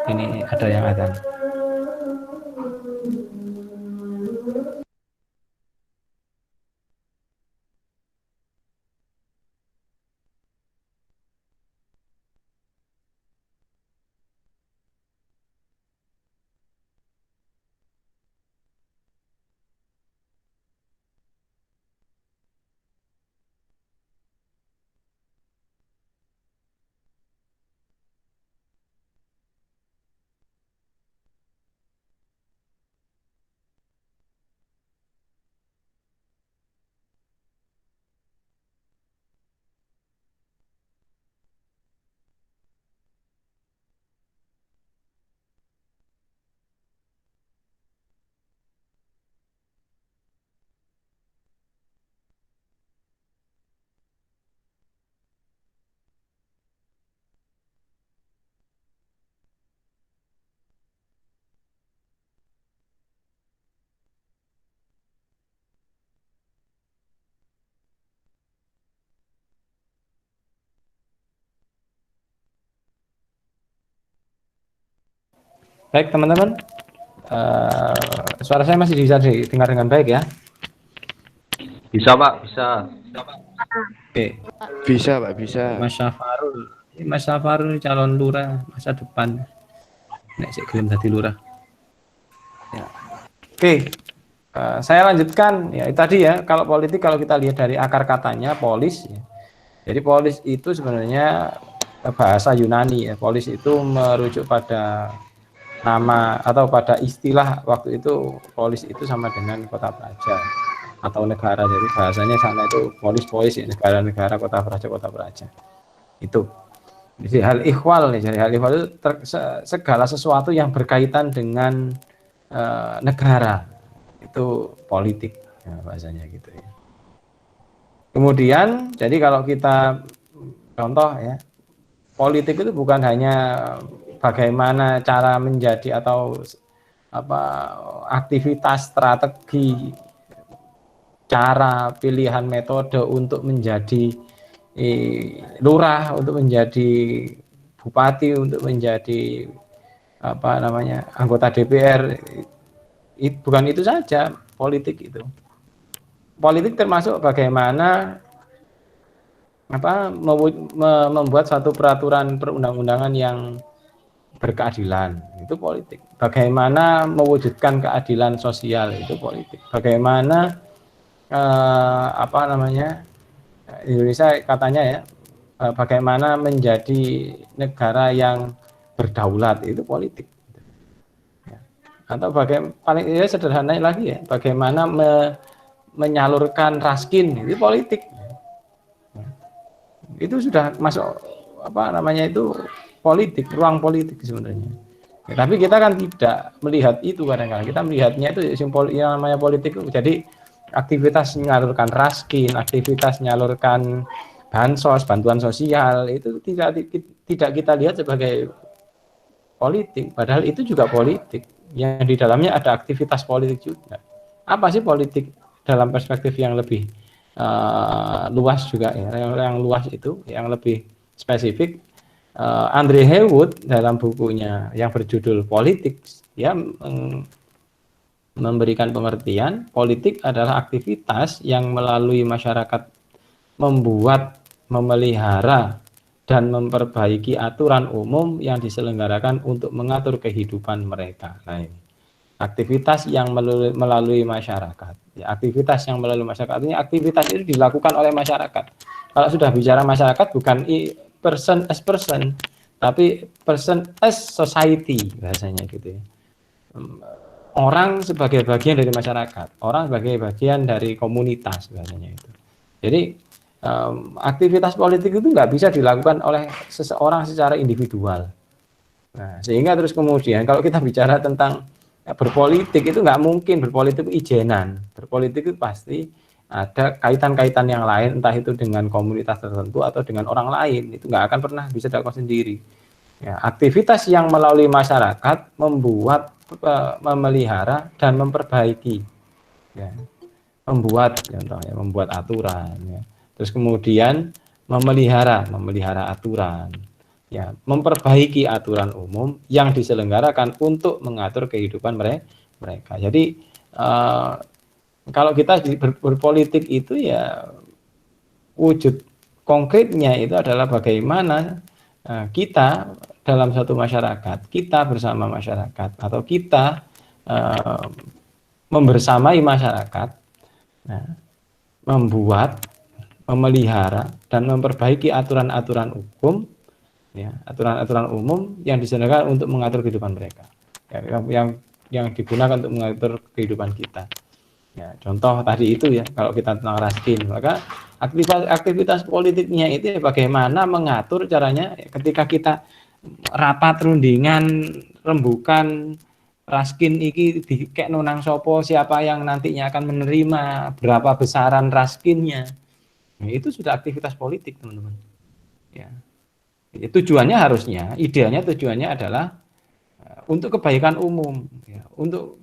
Ini ada yang ada. Baik teman-teman, suara saya masih bisa didengar dengan baik ya? Bisa Pak, bisa. Oke. Bisa Pak, bisa. Mas Safarul calon lurah masa depan. Nek sik gelem dadi lurah. Ya. Oke. Saya lanjutkan ya tadi ya, kalau politik kalau kita lihat dari akar katanya polis ya. Jadi polis itu sebenarnya bahasa Yunani ya. Polis itu merujuk pada nama atau pada istilah waktu itu polis itu sama dengan kota praja atau negara. Jadi bahasanya sana itu polis ya, negara-negara, kota praja itu. Jadi hal ihwal nih, jadi hal ihwal itu segala sesuatu yang berkaitan dengan negara itu politik ya, bahasanya gitu ya. Kemudian jadi kalau kita contoh ya, politik itu bukan hanya bagaimana cara menjadi atau apa aktivitas, strategi, cara, pilihan metode untuk menjadi lurah, untuk menjadi bupati, untuk menjadi apa namanya anggota DPR. Bukan itu saja politik itu. Politik termasuk bagaimana membuat satu peraturan perundang-undangan yang berkeadilan, itu politik. Bagaimana mewujudkan keadilan sosial, itu politik. Bagaimana apa namanya Indonesia katanya ya, bagaimana menjadi negara yang berdaulat, itu politik. Atau paling sederhana lagi ya, bagaimana menyalurkan raskin, itu politik. Itu sudah masuk apa namanya itu politik, ruang politik sebenarnya. Ya, tapi kita kan tidak melihat itu kadang-kadang. Kita melihatnya itu simpel yang namanya politik. Jadi aktivitas menyalurkan raskin, aktivitas menyalurkan bansos, bantuan sosial itu tidak kita lihat sebagai politik. Padahal itu juga politik. Yang di dalamnya ada aktivitas politik juga. Apa sih politik dalam perspektif yang lebih luas juga ya, yang luas itu, yang lebih spesifik. Andre Heywood dalam bukunya yang berjudul Politics, ya memberikan pengertian politik adalah aktivitas yang melalui masyarakat membuat, memelihara, dan memperbaiki aturan umum yang diselenggarakan untuk mengatur kehidupan mereka. Nah, ini aktivitas yang melalui masyarakat. Ya, aktivitas yang melalui masyarakat, artinya aktivitas itu dilakukan oleh masyarakat. Kalau sudah bicara masyarakat, bukan person as person, tapi person as society bahasanya gitu ya. Orang sebagai bagian dari masyarakat, orang sebagai bagian dari komunitas bahasanya itu. Jadi aktivitas politik itu nggak bisa dilakukan oleh seseorang secara individual. Nah, sehingga terus kemudian kalau kita bicara tentang berpolitik itu nggak mungkin berpolitik ijenan. Berpolitik itu pasti ada kaitan-kaitan yang lain, entah itu dengan komunitas tertentu atau dengan orang lain. Itu nggak akan pernah bisa dilakukan sendiri. Ya, aktivitas yang melalui masyarakat membuat, memelihara dan memperbaiki. Ya, membuat contohnya, membuat aturan. Ya. Terus kemudian memelihara aturan. Ya, memperbaiki aturan umum yang diselenggarakan untuk mengatur kehidupan mereka. Jadi kalau kita berpolitik itu ya wujud konkretnya itu adalah bagaimana kita dalam satu masyarakat, kita bersama masyarakat atau kita membersamai masyarakat, membuat, memelihara dan memperbaiki aturan-aturan hukum, ya, aturan-aturan umum yang diselenggarakan untuk mengatur kehidupan mereka, ya, yang digunakan untuk mengatur kehidupan kita. Ya, contoh tadi itu ya, kalau kita tentang raskin, maka aktivitas politiknya itu ya bagaimana mengatur caranya ketika kita rapat rundingan rembukan raskin iki dikek nonang sopo, siapa yang nantinya akan menerima, berapa besaran raskinnya. Nah, itu sudah aktivitas politik, teman-teman. Ya. Tujuannya harusnya, idealnya tujuannya adalah untuk kebaikan umum, ya, untuk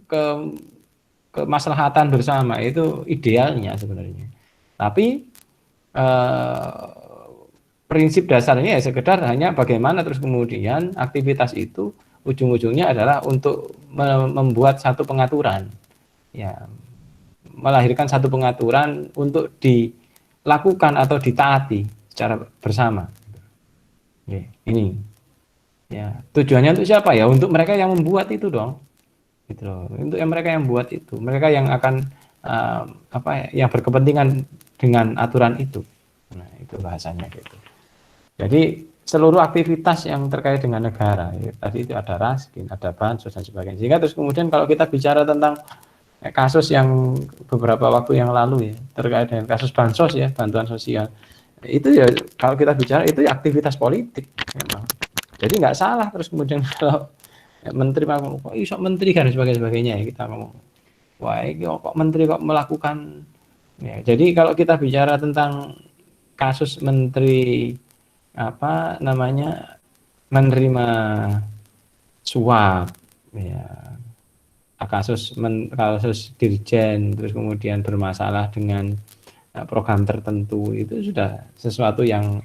kemaslahatan bersama, itu idealnya sebenarnya. Tapi prinsip dasarnya ya sekedar hanya bagaimana terus kemudian aktivitas itu ujung-ujungnya adalah untuk membuat satu pengaturan, ya, melahirkan satu pengaturan untuk dilakukan atau ditaati secara bersama. Oke, ini ya tujuannya untuk siapa ya? Untuk mereka yang membuat itu dong, gitu loh. Untuk yang mereka yang buat itu, mereka yang akan yang berkepentingan dengan aturan itu. Nah, itu bahasanya gitu. Jadi seluruh aktivitas yang terkait dengan negara, ya, tadi itu ada raskin, ada bansos dan sebagainya. Sehingga terus kemudian kalau kita bicara tentang kasus yang beberapa waktu yang lalu ya terkait dengan kasus bansos ya, bantuan sosial, itu ya kalau kita bicara itu ya aktivitas politik memang. Jadi nggak salah terus kemudian kalau menteri ngomong kok iso menteri kan sebagainya ya, kita ngomong wah ini kok menteri kok melakukan ya. Jadi kalau kita bicara tentang kasus menteri apa namanya menerima suap ya, kasus dirjen terus kemudian bermasalah dengan program tertentu, itu sudah sesuatu yang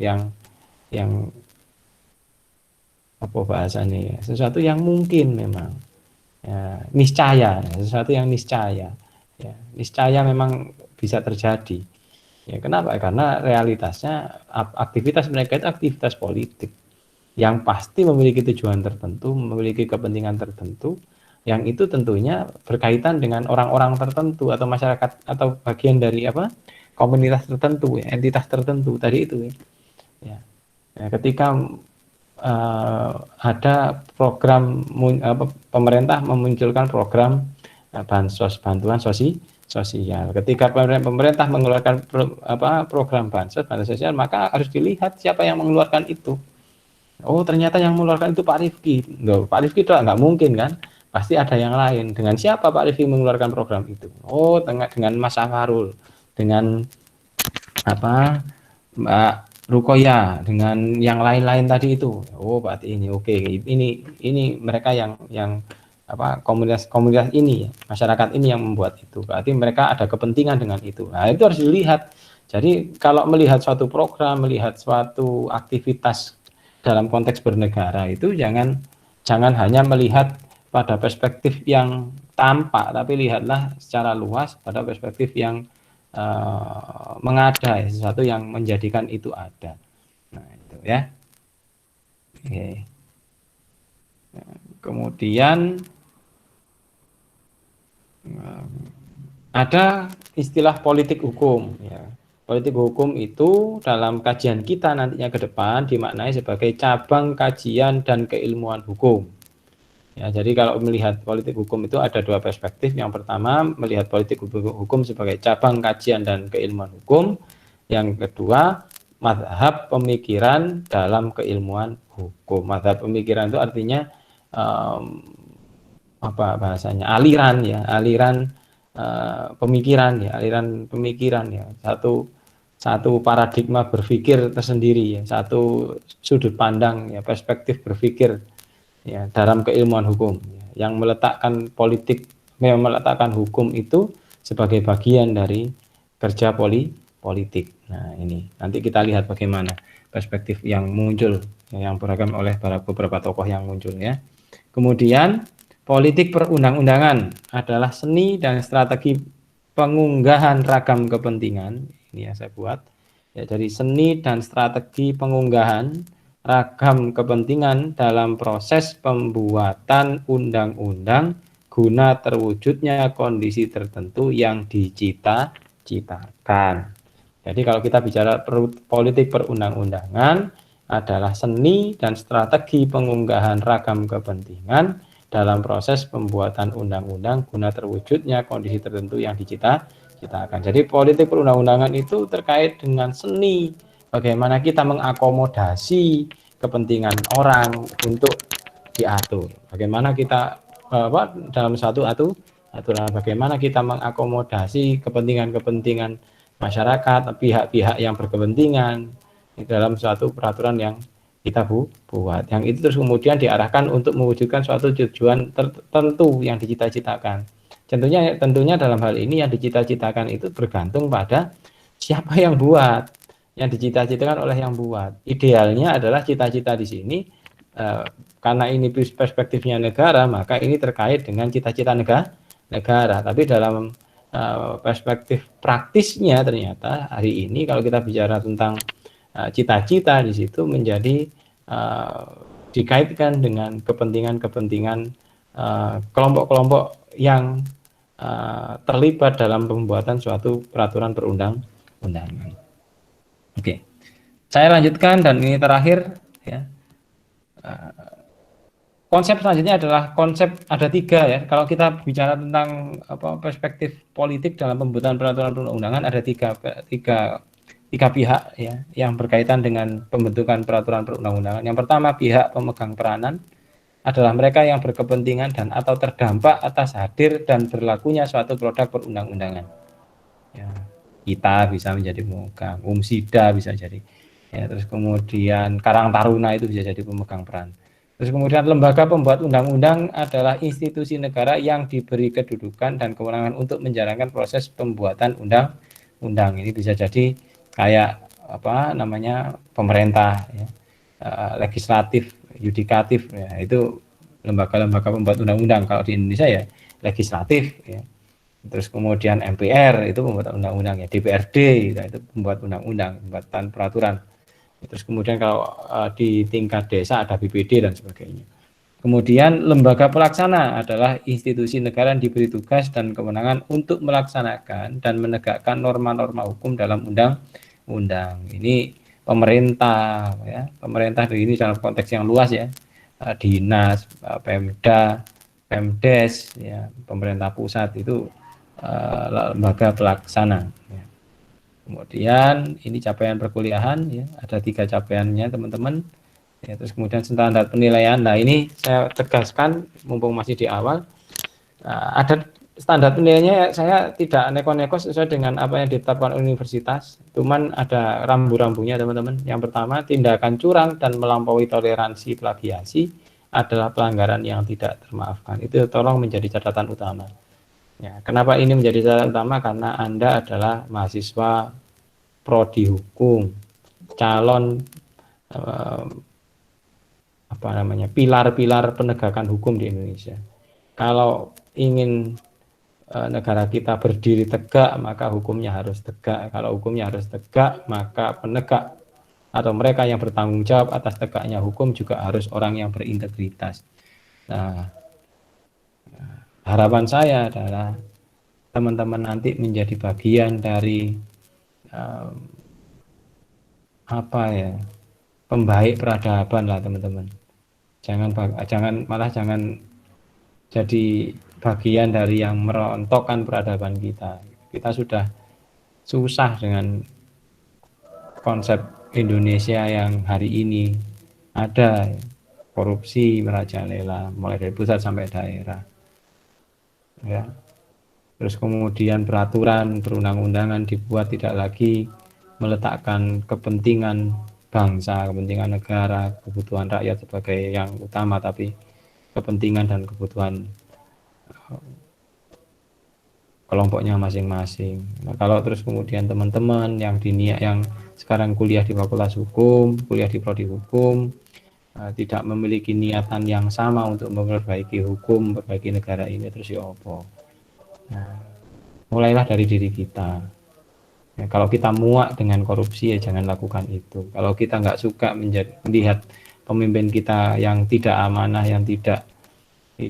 apa bahasanya ya, sesuatu yang mungkin memang ya, niscaya, sesuatu yang niscaya ya, niscaya memang bisa terjadi ya. Kenapa? Karena realitasnya aktivitas mereka itu aktivitas politik yang pasti memiliki tujuan tertentu, memiliki kepentingan tertentu, yang itu tentunya berkaitan dengan orang-orang tertentu atau masyarakat atau bagian dari apa komunitas tertentu, ya, entitas tertentu tadi itu ya. Ya, ketika ada program pemerintah memunculkan program bansos, bantuan sosial. Ketika pemerintah mengeluarkan program bansos sosial, maka harus dilihat siapa yang mengeluarkan itu. Oh ternyata yang mengeluarkan itu Pak Rifki. Loh, Pak Rifki itu nggak mungkin kan? Pasti ada yang lain. Dengan siapa Pak Rifki mengeluarkan program itu? Oh dengan Mas Safarul, dengan apa Mbak Rukoya, dengan yang lain-lain tadi itu. Oh berarti ini oke. Ini mereka yang apa komunitas ini, masyarakat ini yang membuat itu. Berarti mereka ada kepentingan dengan itu. Nah itu harus dilihat. Jadi kalau melihat suatu program, melihat suatu aktivitas dalam konteks bernegara itu jangan hanya melihat pada perspektif yang tampak, tapi lihatlah secara luas pada perspektif yang mengada, ya, sesuatu yang menjadikan itu ada. Nah itu ya. Oke. Kemudian ada istilah politik hukum. Ya. Politik hukum itu dalam kajian kita nantinya ke depan dimaknai sebagai cabang kajian dan keilmuan hukum. Ya, jadi kalau melihat politik hukum itu ada dua perspektif. Yang pertama melihat politik hukum sebagai cabang kajian dan keilmuan hukum. Yang kedua mazhab pemikiran dalam keilmuan hukum. Mazhab pemikiran itu artinya apa bahasanya aliran ya, aliran pemikiran ya, aliran pemikiran ya, satu paradigma berpikir tersendiri ya, satu sudut pandang ya, perspektif berpikir ya dalam keilmuan hukum ya, yang meletakkan meletakkan hukum itu sebagai bagian dari kerja politik. Nah ini nanti kita lihat bagaimana perspektif yang muncul ya, yang beragam oleh beberapa tokoh yang muncul ya. Kemudian politik perundang-undangan adalah seni dan strategi pengunggahan ragam kepentingan. Ini yang saya buat. Ya, jadi seni dan strategi pengunggahan ragam kepentingan dalam proses pembuatan undang-undang guna terwujudnya kondisi tertentu yang dicita-citakan. Jadi kalau kita bicara politik perundang-undangan adalah seni dan strategi pengunggahan ragam kepentingan dalam proses pembuatan undang-undang guna terwujudnya kondisi tertentu yang dicita-citakan. Jadi politik perundang-undangan itu terkait dengan seni, bagaimana kita mengakomodasi kepentingan orang untuk diatur. Bagaimana kita dalam satu aturan, bagaimana kita mengakomodasi kepentingan-kepentingan masyarakat, pihak-pihak yang berkepentingan di dalam suatu peraturan yang kita buat, yang itu terus kemudian diarahkan untuk mewujudkan suatu tujuan tertentu yang dicita-citakan. Tentunya dalam hal ini yang dicita-citakan itu bergantung pada siapa yang buat, yang dicita-citakan oleh yang buat. Idealnya adalah cita-cita di sini karena ini perspektifnya negara, maka ini terkait dengan cita-cita negara. Tapi dalam perspektif praktisnya ternyata hari ini kalau kita bicara tentang cita-cita di situ menjadi dikaitkan dengan kepentingan-kepentingan kelompok-kelompok yang terlibat dalam pembuatan suatu peraturan perundang-undangan. Oke, saya lanjutkan dan ini terakhir ya. Konsep selanjutnya adalah konsep ada tiga ya. Kalau kita bicara tentang perspektif politik dalam pembuatan peraturan perundang-undangan ada tiga pihak ya yang berkaitan dengan pembentukan peraturan perundang-undangan. Yang pertama pihak pemegang peranan adalah mereka yang berkepentingan dan atau terdampak atas hadir dan berlakunya suatu produk perundang-undangan. Ya, kita bisa menjadi pemegang, Umsida bisa jadi. Ya, terus kemudian Karang Taruna itu bisa jadi pemegang peran. Terus kemudian lembaga pembuat undang-undang adalah institusi negara yang diberi kedudukan dan kewenangan untuk menjalankan proses pembuatan undang-undang. Ini bisa jadi kayak pemerintah ya, legislatif, yudikatif ya, itu lembaga-lembaga pembuat undang-undang. Kalau di Indonesia ya legislatif ya. Terus kemudian MPR itu pembuat undang-undang ya, DPRD ya, itu pembuat undang-undang, pembuatan peraturan. Terus kemudian kalau di tingkat desa ada BPD dan sebagainya. Kemudian lembaga pelaksana adalah institusi negara yang diberi tugas dan kewenangan untuk melaksanakan dan menegakkan norma-norma hukum dalam undang-undang. Ini pemerintah ya, pemerintah ini dalam konteks yang luas ya, dinas, Pemda, Pemdes ya, pemerintah pusat itu lembaga pelaksana ya. Kemudian ini capaian perkuliahan ya, ada 3 capaiannya teman-teman Ya, terus kemudian standar penilaian. Nah, ini saya tegaskan mumpung masih di awal. Ada standar penilaiannya, saya tidak neko-neko sesuai dengan apa yang ditetapkan universitas. Cuman ada rambu-rambunya teman-teman. Yang pertama, tindakan curang dan melampaui toleransi plagiasi adalah pelanggaran yang tidak termaafkan. Itu tolong menjadi catatan utama. Ya, kenapa ini menjadi catatan utama? Karena Anda adalah mahasiswa prodi hukum, calon apa namanya, pilar-pilar penegakan hukum di Indonesia. Kalau ingin negara kita berdiri tegak, maka hukumnya harus tegak. Kalau hukumnya harus tegak, maka penegak atau mereka yang bertanggung jawab atas tegaknya hukum juga harus orang yang berintegritas. Nah, harapan saya adalah teman-teman nanti menjadi bagian dari apa ya, pembaik peradaban lah teman-teman. Jangan jadi bagian dari yang merontokkan peradaban kita. Kita sudah susah dengan konsep Indonesia yang hari ini ada korupsi merajalela mulai dari pusat sampai daerah. Ya. Terus kemudian peraturan perundang-undangan dibuat tidak lagi meletakkan kepentingan bangsa, kepentingan negara, kebutuhan rakyat sebagai yang utama, tapi kepentingan dan kebutuhan kelompoknya masing-masing. Nah, kalau terus kemudian teman-teman yang sekarang kuliah di Fakultas Hukum, kuliah di Prodi Hukum, tidak memiliki niatan yang sama untuk memperbaiki hukum, memperbaiki negara ini, terus ya apa? Nah, mulailah dari diri kita. Ya, kalau kita muak dengan korupsi ya jangan lakukan itu. Kalau kita nggak suka melihat pemimpin kita yang tidak amanah, yang tidak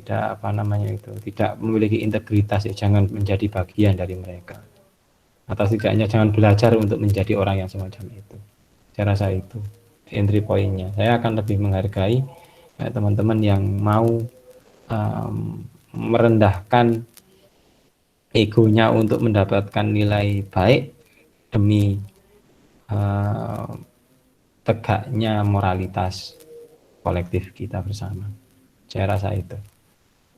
apa namanya itu, tidak memiliki integritas, ya jangan menjadi bagian dari mereka. Atau setidaknya jangan belajar untuk menjadi orang yang semacam itu. Saya rasa itu entry point-nya. Saya akan lebih menghargai teman-teman yang mau merendahkan egonya untuk mendapatkan nilai baik demi tegaknya moralitas kolektif kita bersama. Saya rasa itu.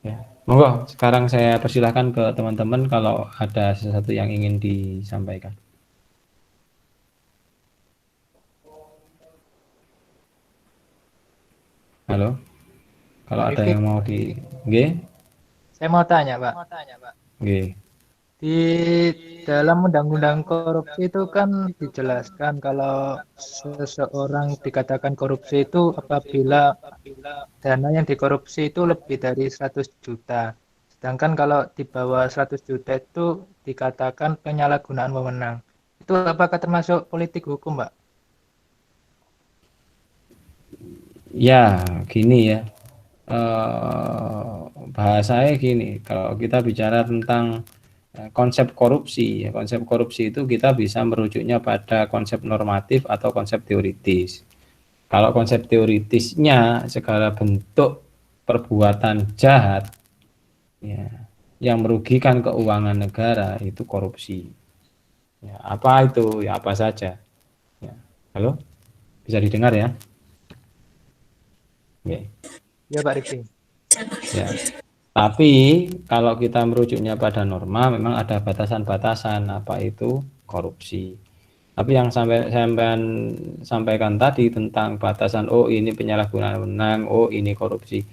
Ya. Monggo, sekarang saya persilahkan ke teman-teman kalau ada sesuatu yang ingin disampaikan. Halo, kalau ada yang mau G? Saya mau tanya, Pak. G. Di dalam undang-undang korupsi itu kan dijelaskan kalau seseorang dikatakan korupsi itu apabila dana yang dikorupsi itu lebih dari 100 juta. Sedangkan kalau di bawah 100 juta itu dikatakan penyalahgunaan wewenang. Itu apakah termasuk politik hukum, Pak? Ya, gini ya. Bahasanya gini, kalau kita bicara tentang konsep korupsi, ya, konsep korupsi itu kita bisa merujuknya pada konsep normatif atau konsep teoritis. Kalau konsep teoritisnya segala bentuk perbuatan jahat ya, yang merugikan keuangan negara itu korupsi. Ya, apa itu? Ya apa saja. Ya. Halo, bisa didengar ya? Oke. Ya, Pak Rifki. Ya. Tapi kalau kita merujuknya pada norma, memang ada batasan-batasan apa itu korupsi. Tapi yang sampaikan tadi tentang batasan, oh ini penyalahgunaan wewenang, oh ini korupsi,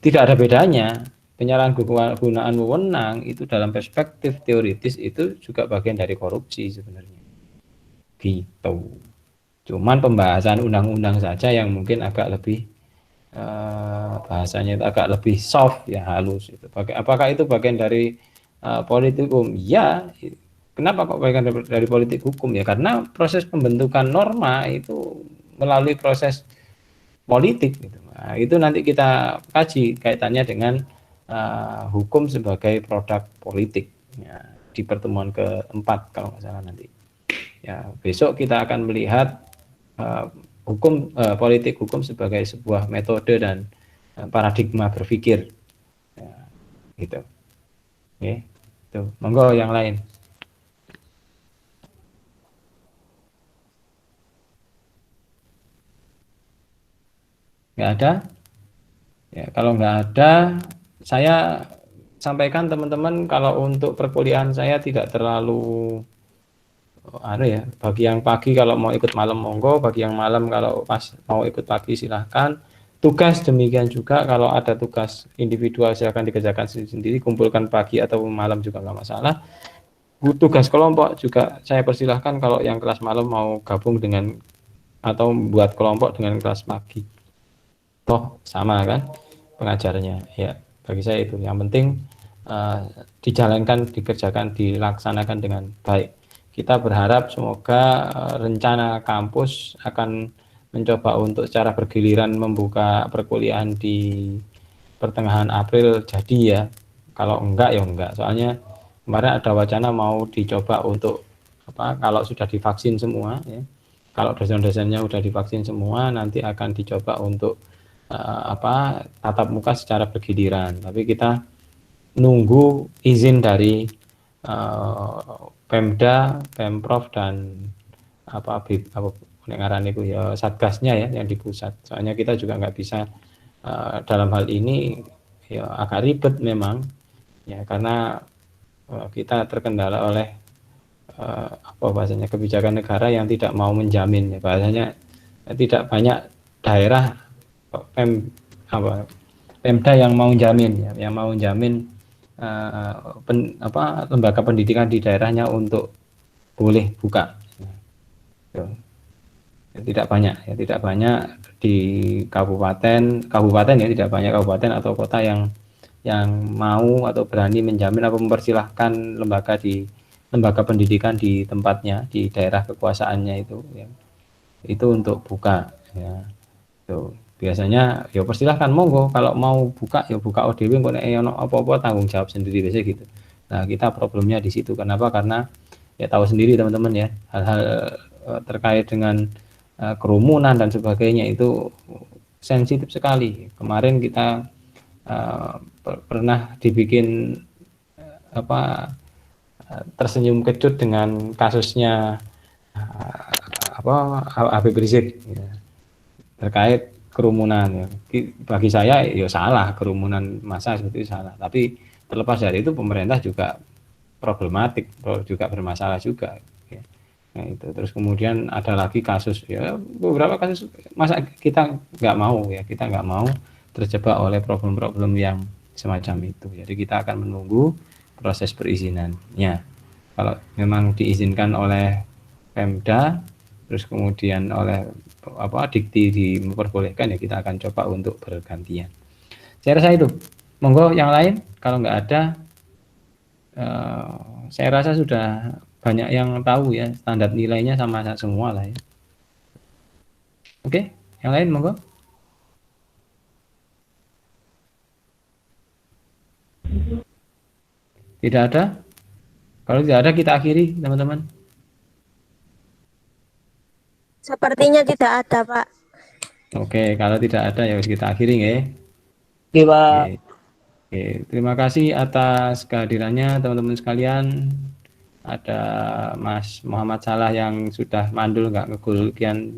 tidak ada bedanya. Penyalahgunaan wewenang itu dalam perspektif teoritis itu juga bagian dari korupsi sebenarnya. Gitu. Cuman pembahasan undang-undang saja yang mungkin agak lebih bahasanya itu agak lebih soft ya, halus itu. Apakah itu bagian dari politik hukum? Ya. Kenapa kok bagian dari politik hukum? Ya karena proses pembentukan norma itu melalui proses politik gitu. Nah, itu nanti kita kaji kaitannya dengan hukum sebagai produk politik ya, di pertemuan keempat kalau nggak salah nanti. Ya, besok kita akan melihat politik hukum sebagai sebuah metode dan paradigma berpikir ya, gitu. Oke, itu monggo yang lain. Nggak ada? Ya, kalau nggak ada, saya sampaikan teman-teman kalau untuk perkuliahan saya tidak terlalu ada ya. Bagi yang pagi kalau mau ikut malam monggo, bagi yang malam kalau pas mau ikut pagi silahkan. Tugas demikian juga, kalau ada tugas individual silakan dikerjakan sendiri, kumpulkan pagi atau malam juga nggak masalah. Tugas kelompok juga saya persilahkan kalau yang kelas malam mau gabung dengan atau buat kelompok dengan kelas pagi. Toh sama kan pengajarnya. Ya, bagi saya itu yang penting dijalankan, dikerjakan, dilaksanakan dengan baik. Kita berharap semoga rencana kampus akan mencoba untuk secara bergiliran membuka perkuliahan di pertengahan April jadi ya. Kalau enggak ya enggak. Soalnya kemarin ada wacana mau dicoba untuk kalau sudah divaksin semua ya. Kalau dosen-dosennya sudah divaksin semua nanti akan dicoba untuk tatap muka secara bergiliran. Tapi kita nunggu izin dari Pemda, Pemprov dan ngaran itu ya satgasnya ya yang di pusat. Soalnya kita juga nggak bisa dalam hal ini ya agak ribet memang ya karena kita terkendala oleh bahasanya kebijakan negara yang tidak mau menjamin ya bahasanya tidak banyak daerah Pemda yang mau jamin ya yang mau jamin lembaga pendidikan di daerahnya untuk boleh buka ya. Tidak banyak di kabupaten ya tidak banyak kabupaten atau kota yang mau atau berani menjamin atau mempersilahkan lembaga pendidikan di tempatnya di daerah kekuasaannya itu ya. Itu untuk buka ya. Tuh, biasanya ya persilahkan monggo kalau mau buka ya buka ODW kok nek ono apa-apa tanggung jawab sendiri biasanya gitu. Nah, kita problemnya di situ. Kenapa? Karena ya tahu sendiri teman-teman ya, hal-hal terkait dengan kerumunan dan sebagainya itu sensitif sekali. Kemarin kita pernah dibikin tersenyum kecut dengan kasusnya Habib Rizik ya, terkait kerumunan ya. Bagi saya ya salah, kerumunan massa seperti itu salah. Tapi terlepas dari itu pemerintah juga problematik, juga bermasalah juga. Nah, itu terus kemudian ada lagi kasus ya beberapa kasus masa kita nggak mau terjebak oleh problem-problem yang semacam itu. Jadi kita akan menunggu proses perizinannya. Kalau memang diizinkan oleh Pemda terus kemudian oleh dikti memperbolehkan ya kita akan coba untuk bergantian. Saya rasa itu. Monggo yang lain kalau nggak ada saya rasa sudah banyak yang tahu ya standar nilainya sama semua lah ya. Oke, yang lain monggo. Tidak ada? Kalau tidak ada kita akhiri teman-teman. Sepertinya tidak ada, Pak. Oke, kalau tidak ada ya kita akhiri ya. Oke, Pak. Oke, terima kasih atas kehadirannya teman-teman sekalian. Ada Mas Muhammad Salah yang sudah mandul nggak ngegul kian